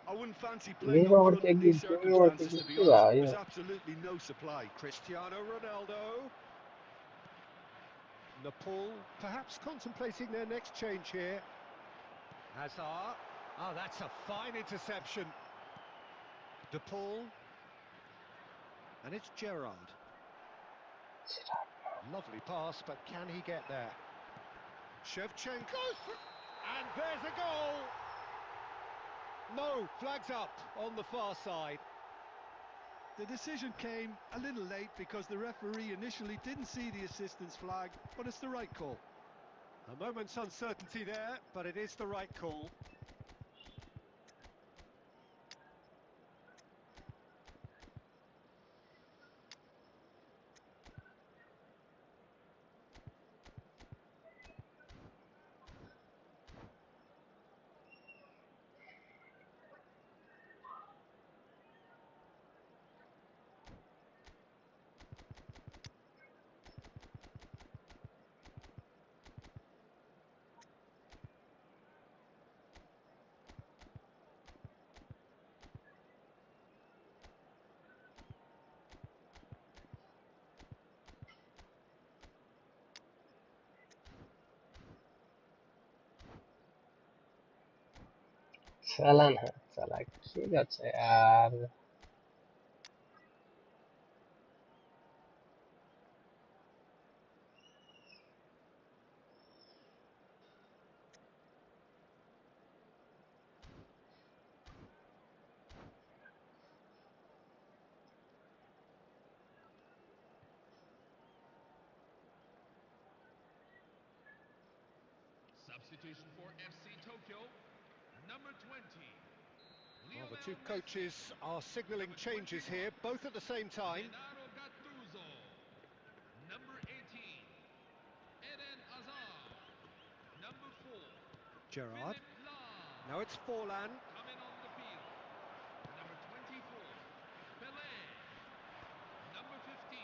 I wouldn't fancy playing Viva up front in ortaya these gitti, viva ortaya circumstances, to be gitti honest. va, There's io. absolutely no supply. Cristiano Ronaldo. Nepal perhaps contemplating their next change here. Hazard. Oh, that's a fine interception. DePaul. And it's Gerrard. Lovely pass, but can he get there? Shevchenko. And there's a goal. No, flags up on the far side. The decision came a little late because the referee initially didn't see the assistance flag, but it's the right call. A moment's uncertainty there, but it is the right call. चला ना चला के गर्छ यार Substitution for FC Tokyo, number 20. Well, the two coaches are signalling changes here, both at the same time. Gennaro Gattuso, number 18. Eden Hazard, number 4. Gerrard. Philipp Lahm, Now it's Forlan. coming on the field. Number 24. Pelé, number 15.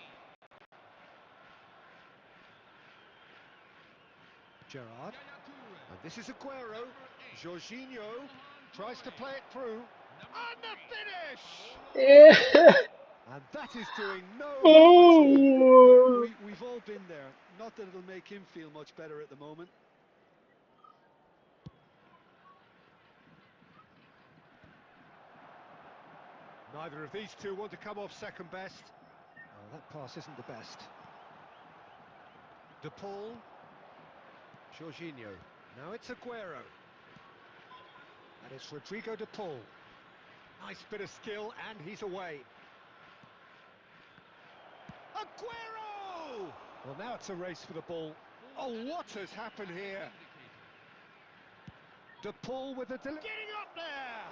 Gerrard. Yaya Toure, And this is Aguero. number 8. Jorginho Johan tries to Cruyff, play it through. number And the 3. finish! yeah. And that is doing no harm at all. Oh. We've all been there. Not that it'll make him feel much better at the moment. Neither of these two want to come off second best. Oh, that pass isn't the best. DePaul. Jorginho. Now it's Aguero. And it's Rodrigo de Paul. Nice bit of skill, and he's away. Aguero! Well, now it's a race for the ball. Oh, what has happened here? De Paul with the getting up there!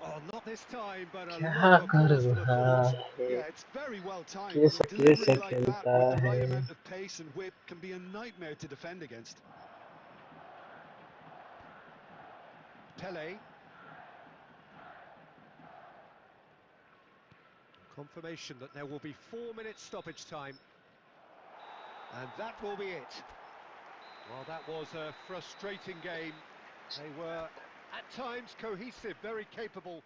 Oh, not this time, but a क्या look of कर applause for the रहा forwards. है Yeah, it's very well timed. I mean, कैसा delivery कैसा like that खेलता with the है right amount of pace and whip can be a nightmare to defend against. Pele. Confirmation that there will be 4 minutes stoppage time. And that will be it. Well, that was a frustrating game. They were, at times, cohesive, very capable.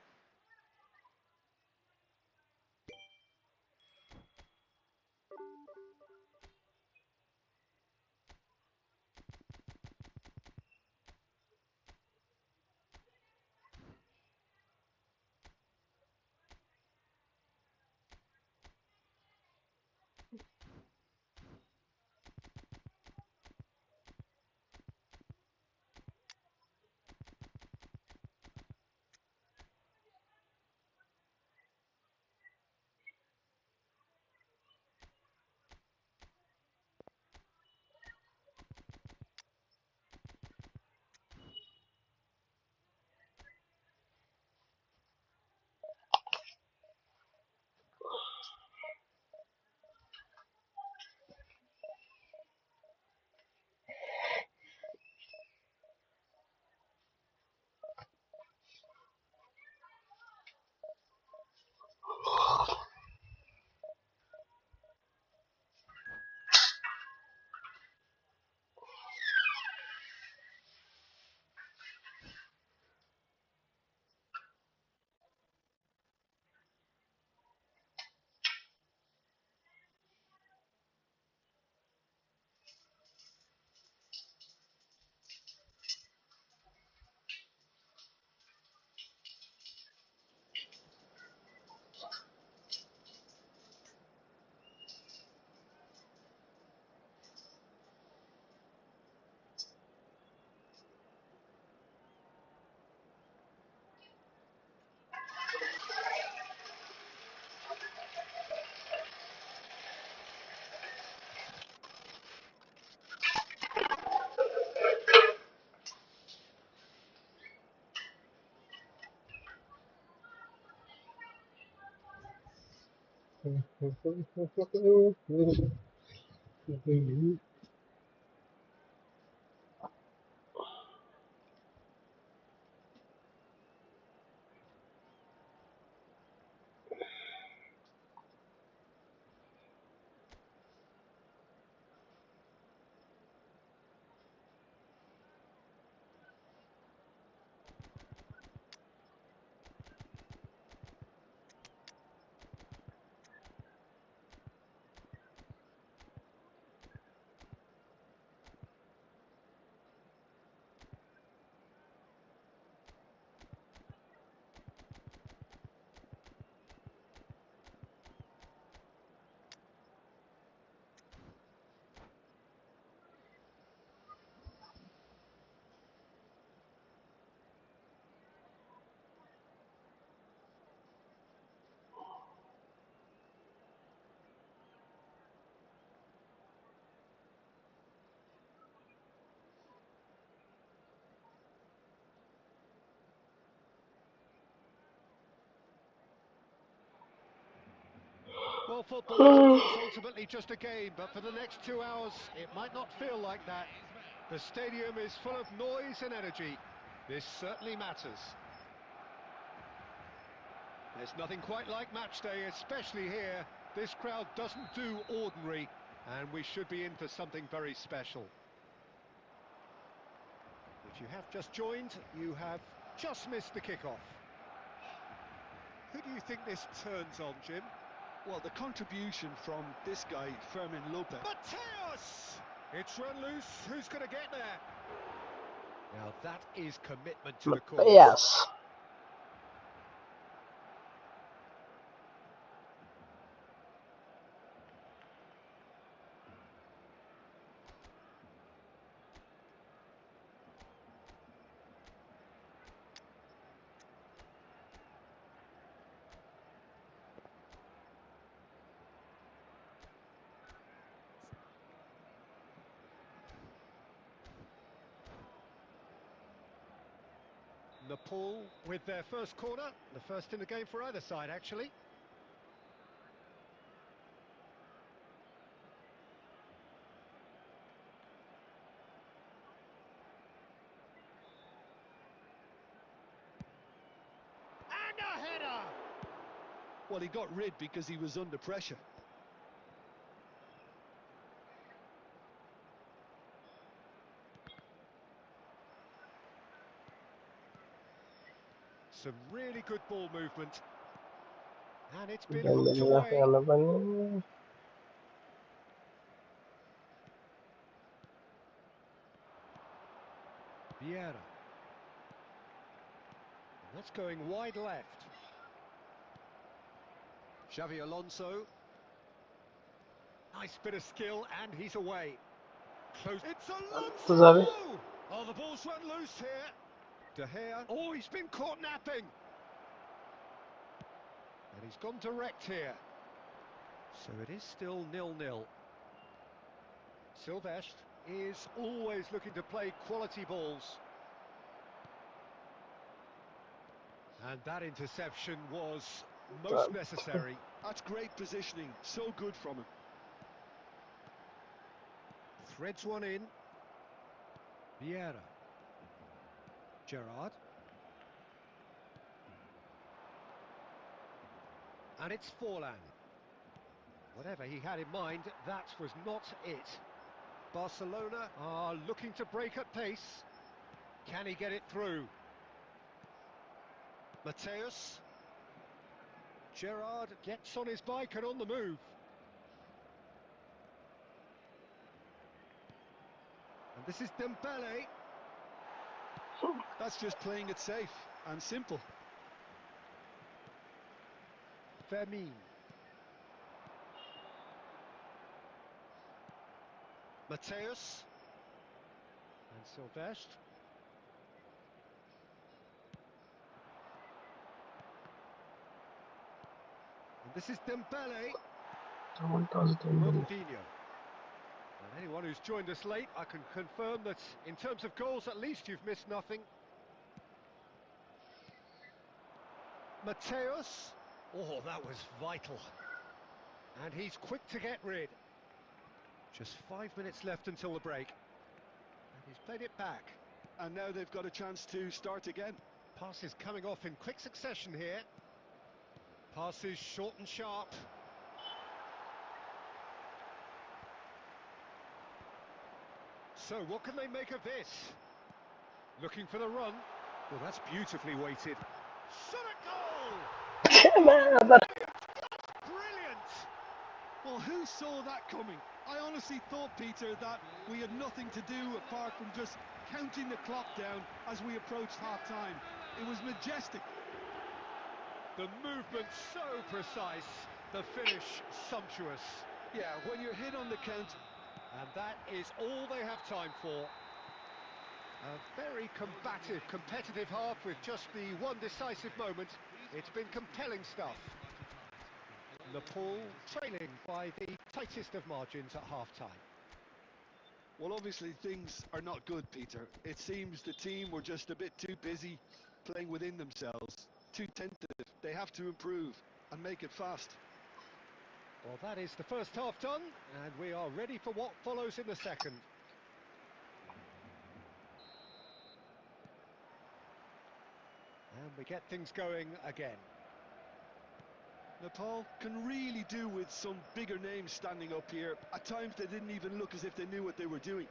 Well, football is, of course, ultimately just a game, but for the next 2 hours, it might not feel like that. The stadium is full of noise and energy. This certainly matters. There's nothing quite like match day, especially here. This crowd doesn't do ordinary, and we should be in for something very special. If you have just joined, you have just missed the kickoff. Who do you think this turns on, Jim? Well, the contribution from this guy, Fermin Lopez. Mateus! It's run loose. Who's going to get there? Now that is commitment to the cause. Yes. Nepal with their first corner, the first in the game for either side, actually. And a header! Well, he got rid because he was under pressure. Some really good ball movement. And it's been hooked Alhamdulillah, away. يلا بني. Vieira. That's going wide left. Xavi Alonso. Nice bit of skill, and he's away. Close. It's Zabi. Alonso! Oh, the ball's run loose here. De Gea. Oh, he's been caught napping. And he's gone direct here. So it is still 0-0. Silvestre is always looking to play quality balls. And that interception was most necessary. That's great positioning, so good from him. Threads one in. Vieira. Gerrard. And it's Forlan. Whatever he had in mind, that was not it. Barcelona are looking to break at pace. Can he get it through? Mateus. Gerrard gets on his bike and on the move. And this is Dembele. That's just playing it safe and simple. Fermin. Mateus. And Silvestre. And this is Dembele. Ronaldinho. And anyone who's joined us late, I can confirm that in terms of goals, at least you've missed nothing. Mateus. Oh, that was vital. And he's quick to get rid. Just 5 minutes left until the break. And he's played it back. And now they've got a chance to start again. Passes coming off in quick succession here. Passes short and sharp. So what can they make of this? Looking for the run. Well, that's beautifully weighted. Shot at goal! كمان. Brilliant! Well, who saw that coming? I honestly thought, Peter, that we had nothing to do apart from just counting the clock down as we approached half-time. It was majestic. The movement so precise, the finish sumptuous. Yeah, when you're hit on the count. And that is all they have time for. A very combative, competitive half with just the one decisive moment. It's been compelling stuff. Nepal trailing by the tightest of margins at half-time. Well, obviously things are not good, Peter. It seems the team were just a bit too busy playing within themselves, too tentative. They have to improve and make it fast. Well, that is the first half done, and we are ready for what follows in the second. And we get things going again. Nepal can really do with some bigger names standing up here. At times they didn't even look as if they knew what they were doing.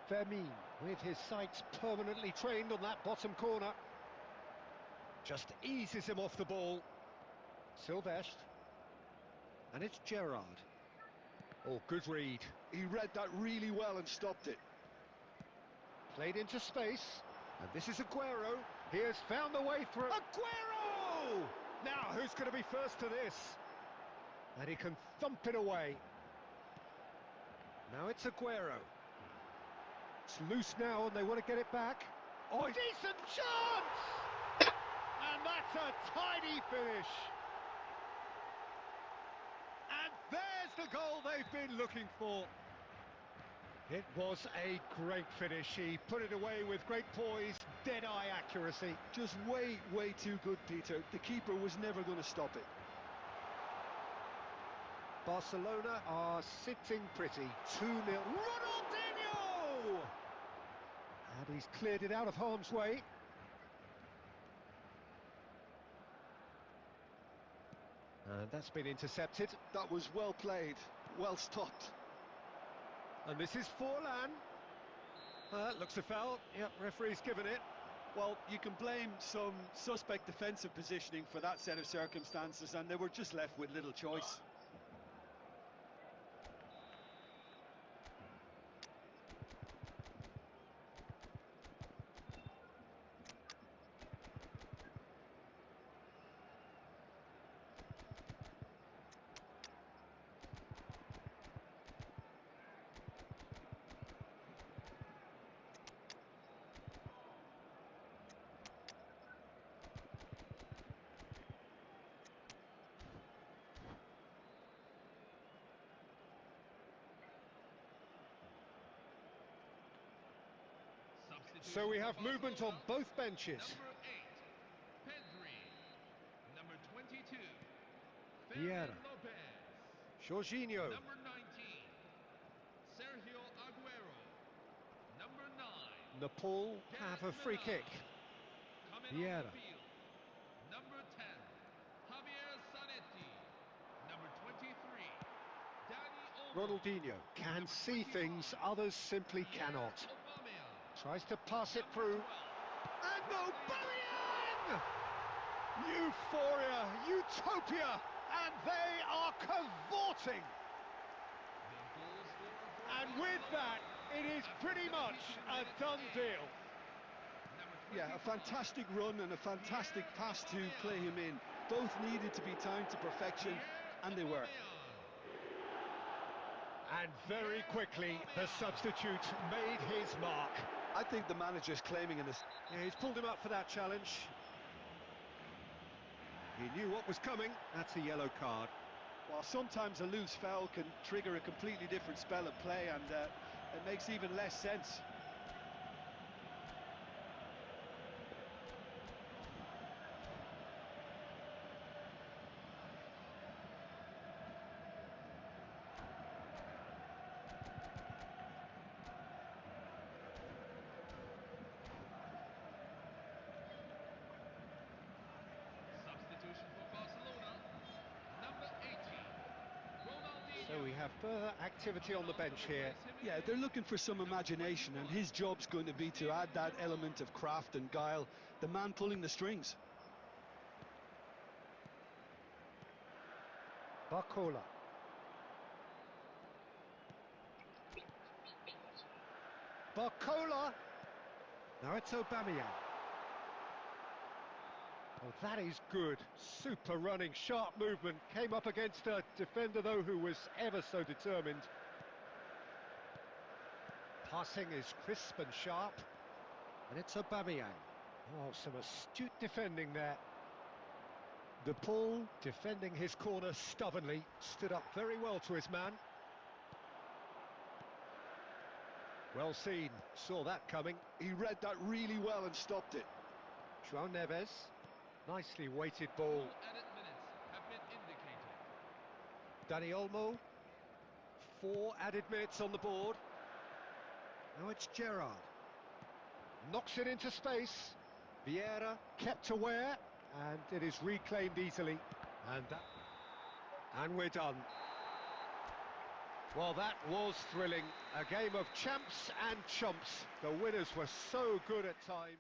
Fermin with his sights permanently trained on that bottom corner. Just eases him off the ball. Silvestre. And it's Gerrard. Oh, good read. He read that really well and stopped it. Played into space. And this is Aguero. He has found a way through. Aguero! Now, who's going to be first to this? And he can thump it away. Now it's Aguero. It's loose now and they want to get it back. Oh, decent chance! And that's a tidy finish. And there's the goal they've been looking for. It was a great finish. He put it away with great poise, dead-eye accuracy. Just way, way too good, Peter. The keeper was never going to stop it. Barcelona are sitting pretty. 2-0. Ronaldinho! And he's cleared it out of harm's way. And that's been intercepted. That was well played, well stopped. And this is Forlan. Looks a foul. Yep, referee's given it. Well, you can blame some suspect defensive positioning for that set of circumstances, and they were just left with little choice. So we have movement on both benches. Number 8, Pedri. Number 22, Vieira. Fermin Lopez. Jorginho. Number 19, Sergio Aguero. Number 9, Nepal have a free kick. coming Vieira. on the field. Number 10, Javier Zanetti. Number 23, Dani Olmo. Ronaldinho can Number see 25, things others simply Pierre cannot. Aubameyang. Tries to pass it Number through. 12, And Aubameyang! Euphoria, utopia, and they are cavorting. the goal scorer for And with that, it is pretty much a done deal. Yeah, a fantastic run and a fantastic pass to play him in. Both needed to be timed to perfection, and they were. And very quickly, the substitute made his mark. I think the manager's claiming an assist. Yeah, he's pulled him up for that challenge. He knew what was coming. That's a yellow card. While sometimes a loose foul can trigger a completely different spell of play, and it makes even less sense. Substitution for Barcelona. Number 18, Ronaldinho. So we have further activity on the bench here. Yeah, they're looking for some imagination, and his job's going to be to add that element of craft and guile, the man pulling the strings. Barcola. Barcola! Now it's Aubameyang. Oh, that is good. Super running, sharp movement. Came up against a defender, though, who was ever so determined. Passing is crisp and sharp. And it's Aubameyang. Oh, some astute defending there. The Paul, defending his corner stubbornly, stood up very well to his man. Well seen, saw that coming. He read that really well and stopped it. João Neves, nicely weighted ball. 2 added minutes have been indicated. Dani Olmo, 4 added minutes on the board. Now it's Gerrard. Knocks it into space. Vieira kept aware, and it is reclaimed easily. And we're done. Well, that was thrilling. A game of champs and chumps. The winners were so good at times.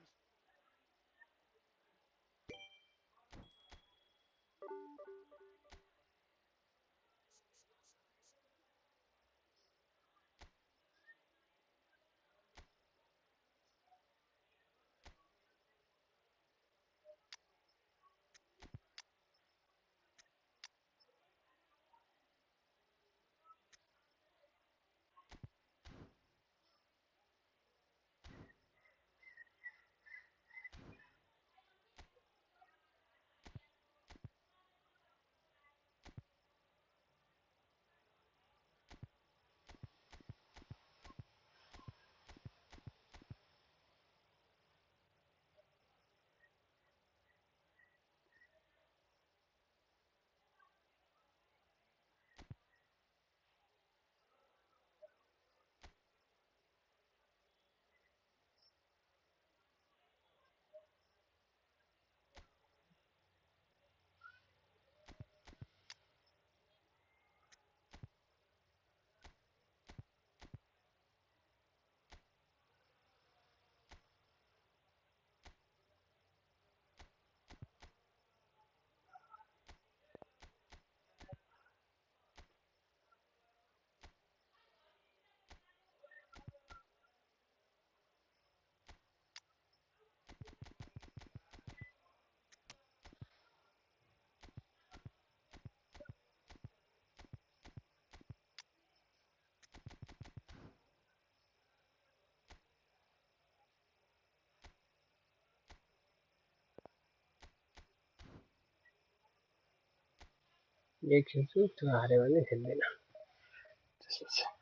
ये खेल तो हारे वाले खेल लेना जिसमें से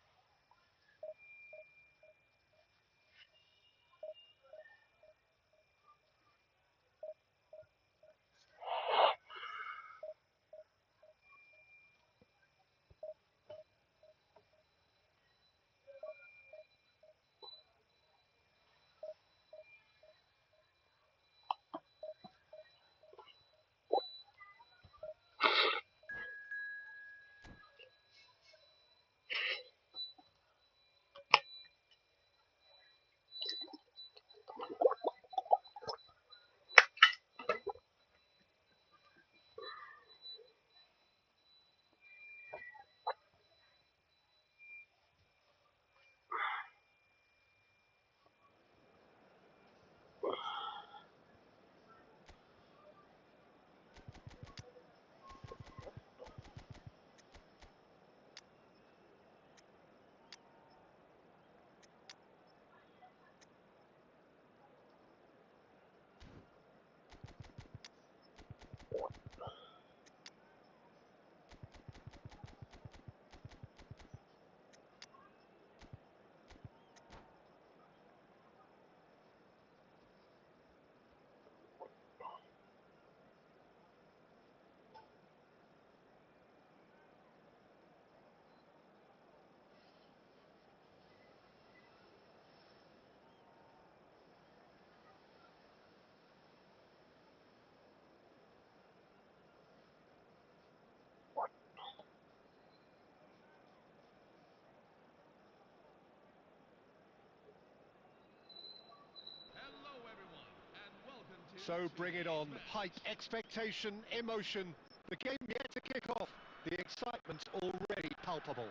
Hello, everyone, and welcome to. So bring it on. Hype, expectation, emotion. The game yet to kick off. The excitement already palpable.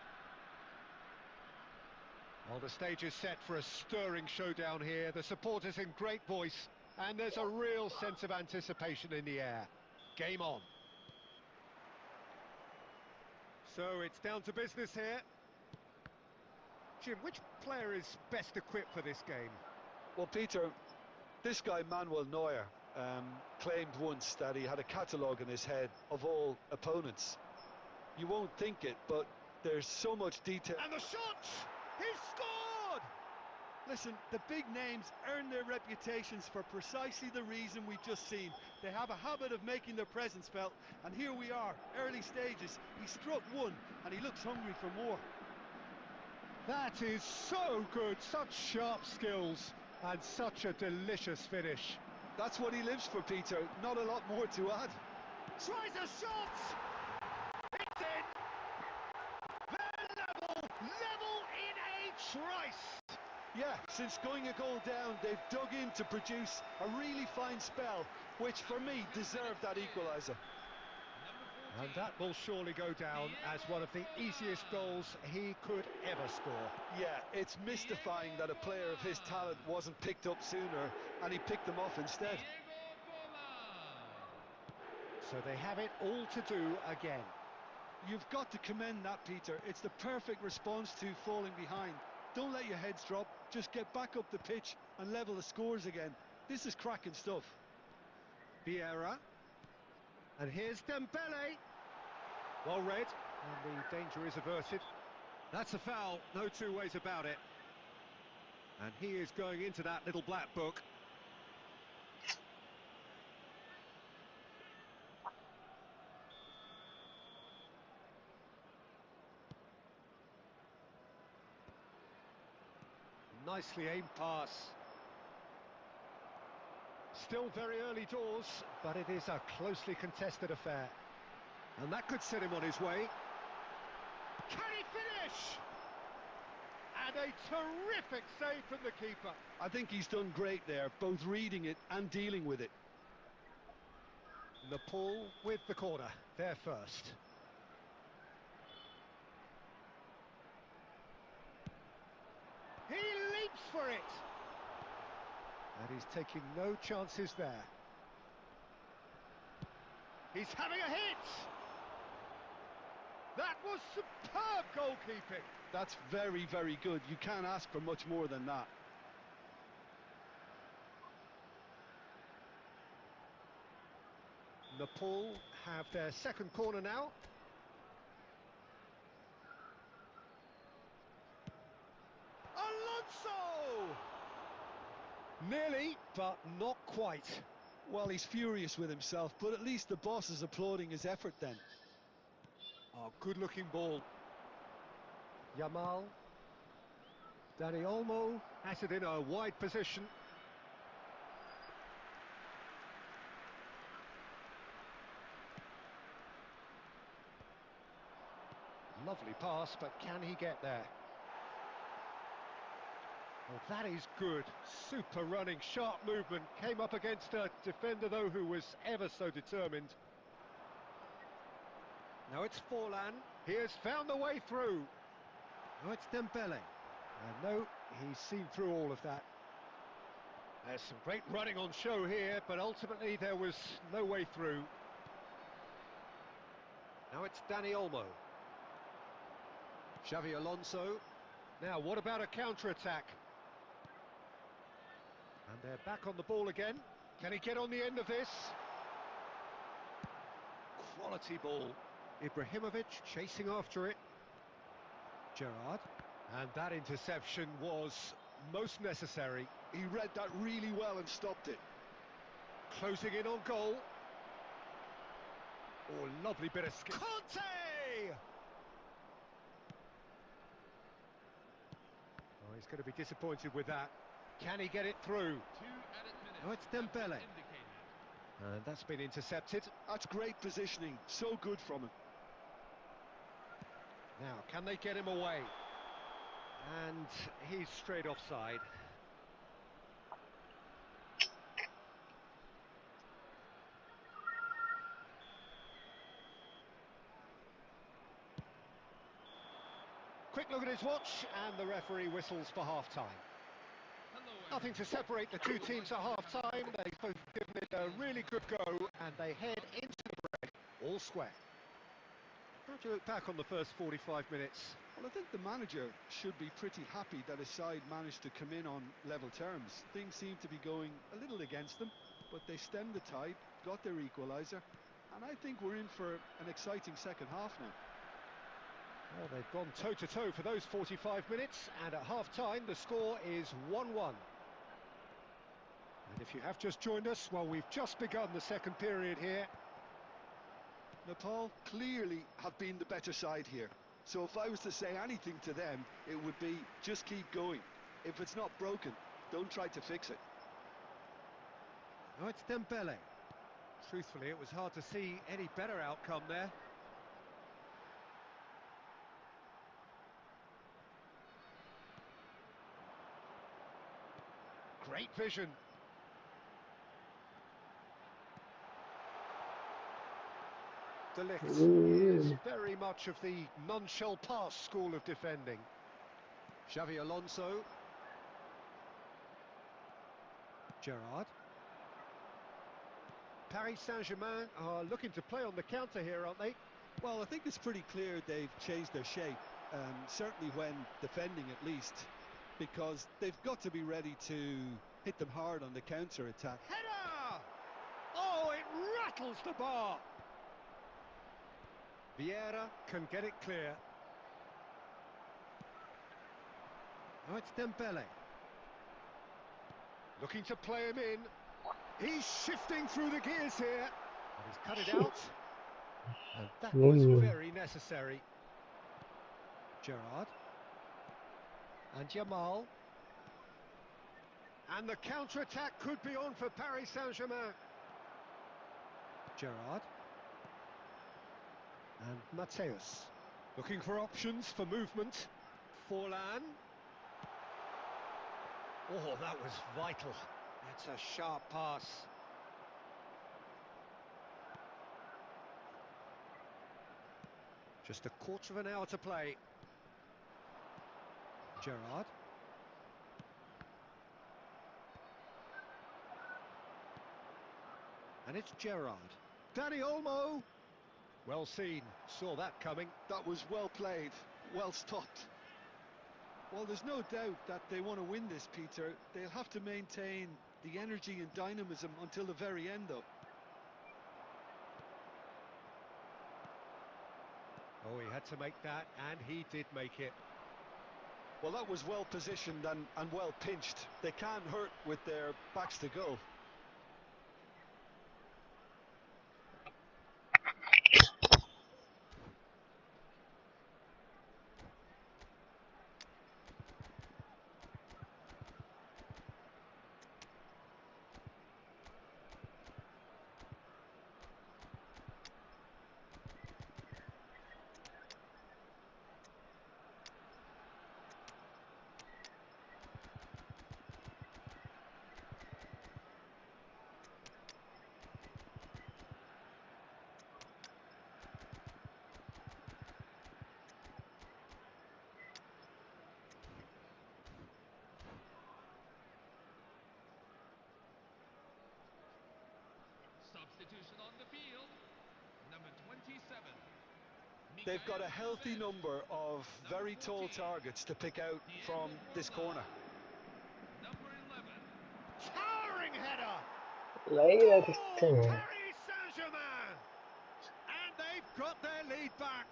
Well, the stage is set for a stirring showdown here. The supporters in great voice, and there's a real sense of anticipation in the air. Game on. So it's down to business here. Jim, which player is best equipped for this game? Well, Peter, this guy Manuel Neuer claimed once that he had a catalogue in his head of all opponents. You won't think it, but there's so much detail. And the shot! He's scored! Listen, the big names earn their reputations for precisely the reason we've just seen. They have a habit of making their presence felt, and here we are, early stages. He struck one, and he looks hungry for more. That is so good, such sharp skills, and such a delicious finish. That's what he lives for, Peter. Not a lot more to add. Tries a shot! It's in! They're level in a trice! Yeah, since going a goal down, they've dug in to produce a really fine spell, which for me deserved that equaliser. And that will surely go down as one of the easiest goals he could ever score. Yeah, it's mystifying that a player of his talent wasn't picked up sooner, and he picked them off instead. So they have it all to do again. You've got to commend that, Peter. It's the perfect response to falling behind. Don't let your heads drop, just get back up the pitch and level the scores again. This is cracking stuff. Vieira. And here's Dembele. Well read, and the danger is averted. That's a foul, no two ways about it. And he is going into that little black book. Nicely aimed pass. Still very early doors, but it is a closely contested affair. And that could set him on his way. Can he finish? And a terrific save from the keeper. I think he's done great there, both reading it and dealing with it. Nepal with the corner, there first. He leaps for it! And he's taking no chances there. He's having a hit! That was superb goalkeeping! That's very, very good. You can't ask for much more than that. Nepal have their second corner now. Alonso! Nearly, but not quite. Well, he's furious with himself, but at least the boss is applauding his effort then. Oh, good-looking ball. Yamal. Dani Olmo has it in a wide position. Lovely pass, but can he get there? Well, that is good. Super running, sharp movement. Came up against a defender, though, who was ever so determined. Now it's Forlan. He has found the way through. Now it's Dembele. No, he's seen through all of that. There's some great running on show here, but ultimately there was no way through. Now it's Dani Olmo. Xavi Alonso. Now, what about a counter-attack? And they're back on the ball again. Can he get on the end of this? Quality ball. Ibrahimovic chasing after it. Gerrard. And that interception was most necessary. He read that really well and stopped it. Closing in on goal. Oh, lovely bit of skill. Conte! Oh, he's going to be disappointed with that. Can he get it through? 2 added minutes. Oh, it's have been Dembele. indicated. And that's been intercepted. That's great positioning, so good from him. Now, can they get him away? And he's straight offside. Quick look at his watch, and the referee whistles for half-time. Hello, Nothing to separate the two teams at half-time. They've both given it a really good go, and they head into the break all square. How do you look back on the first 45 minutes? Well, I think the manager should be pretty happy that his side managed to come in on level terms. Things seem to be going a little against them, but they stemmed the tide, got their equaliser, and I think we're in for an exciting second half now. Well, they've gone toe-to-toe for those 45 minutes, and at half-time the score is 1-1. And if you have just joined us, well, we've just begun the second period here. Nepal clearly have been the better side here. So if I was to say anything to them, it would be just keep going. If it's not broken, don't try to fix it. Now it's Dembele. Truthfully, it was hard to see any better outcome there. Great vision. De Ligt is very much of the none-shall-pass school of defending. Xavi Alonso. Gerrard. Paris Saint-Germain are looking to play on the counter here, aren't they? Well, I think it's pretty clear they've changed their shape, certainly when defending at least, because they've got to be ready to hit them hard on the counter-attack. Header! Oh, it rattles the bar! Vieira can get it clear. Now it's Dembele. Looking to play him in. He's shifting through the gears here. And he's cut it out. And that was very necessary. Gerrard. And Yamal. And the counter-attack could be on for Paris Saint-Germain. Gerrard. And Mateus. Looking for options for movement. Forlan. Oh, that was vital. It's a sharp pass. Just a quarter of an hour to play. Gerrard. And it's Gerrard. Dani Olmo. Well seen. Saw that coming. That was well played, well stopped. Well, there's no doubt that they want to win this, Peter. They'll have to maintain the energy and dynamism until the very end, though. Oh, he had to make that, and he did make it. Well, that was well positioned and well pinched. They can't hurt with their backs to goal. Substitution on the field. Number 27. They've got a Mikhail healthy Kovac. number of Number very tall 14. targets to pick out from this corner. Number 11. Towering header! Like that Goal! thing. Paris Saint-Germain! And they've got their lead back.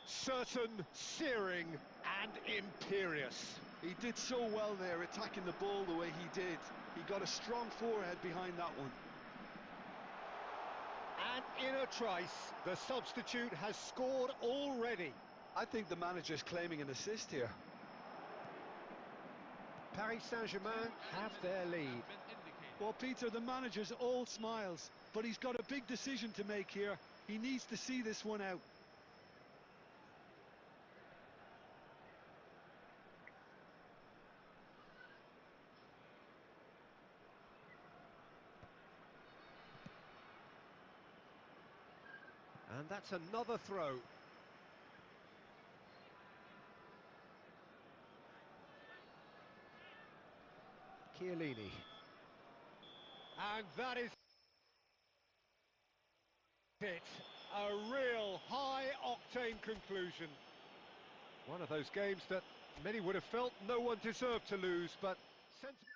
Certain, searing, and imperious. He did so well there, attacking the ball the way he did. He got a strong forehead behind that one. And in a trice, the substitute has scored already. I think the manager's claiming an assist here. Paris Saint-Germain have their lead. Well, Peter, the manager's all smiles, but he's got a big decision to make here. He needs to see this one out. And that's another throw. Chiellini. And that is it. A real high-octane conclusion. One of those games that many would have felt no one deserved to lose, but sensible.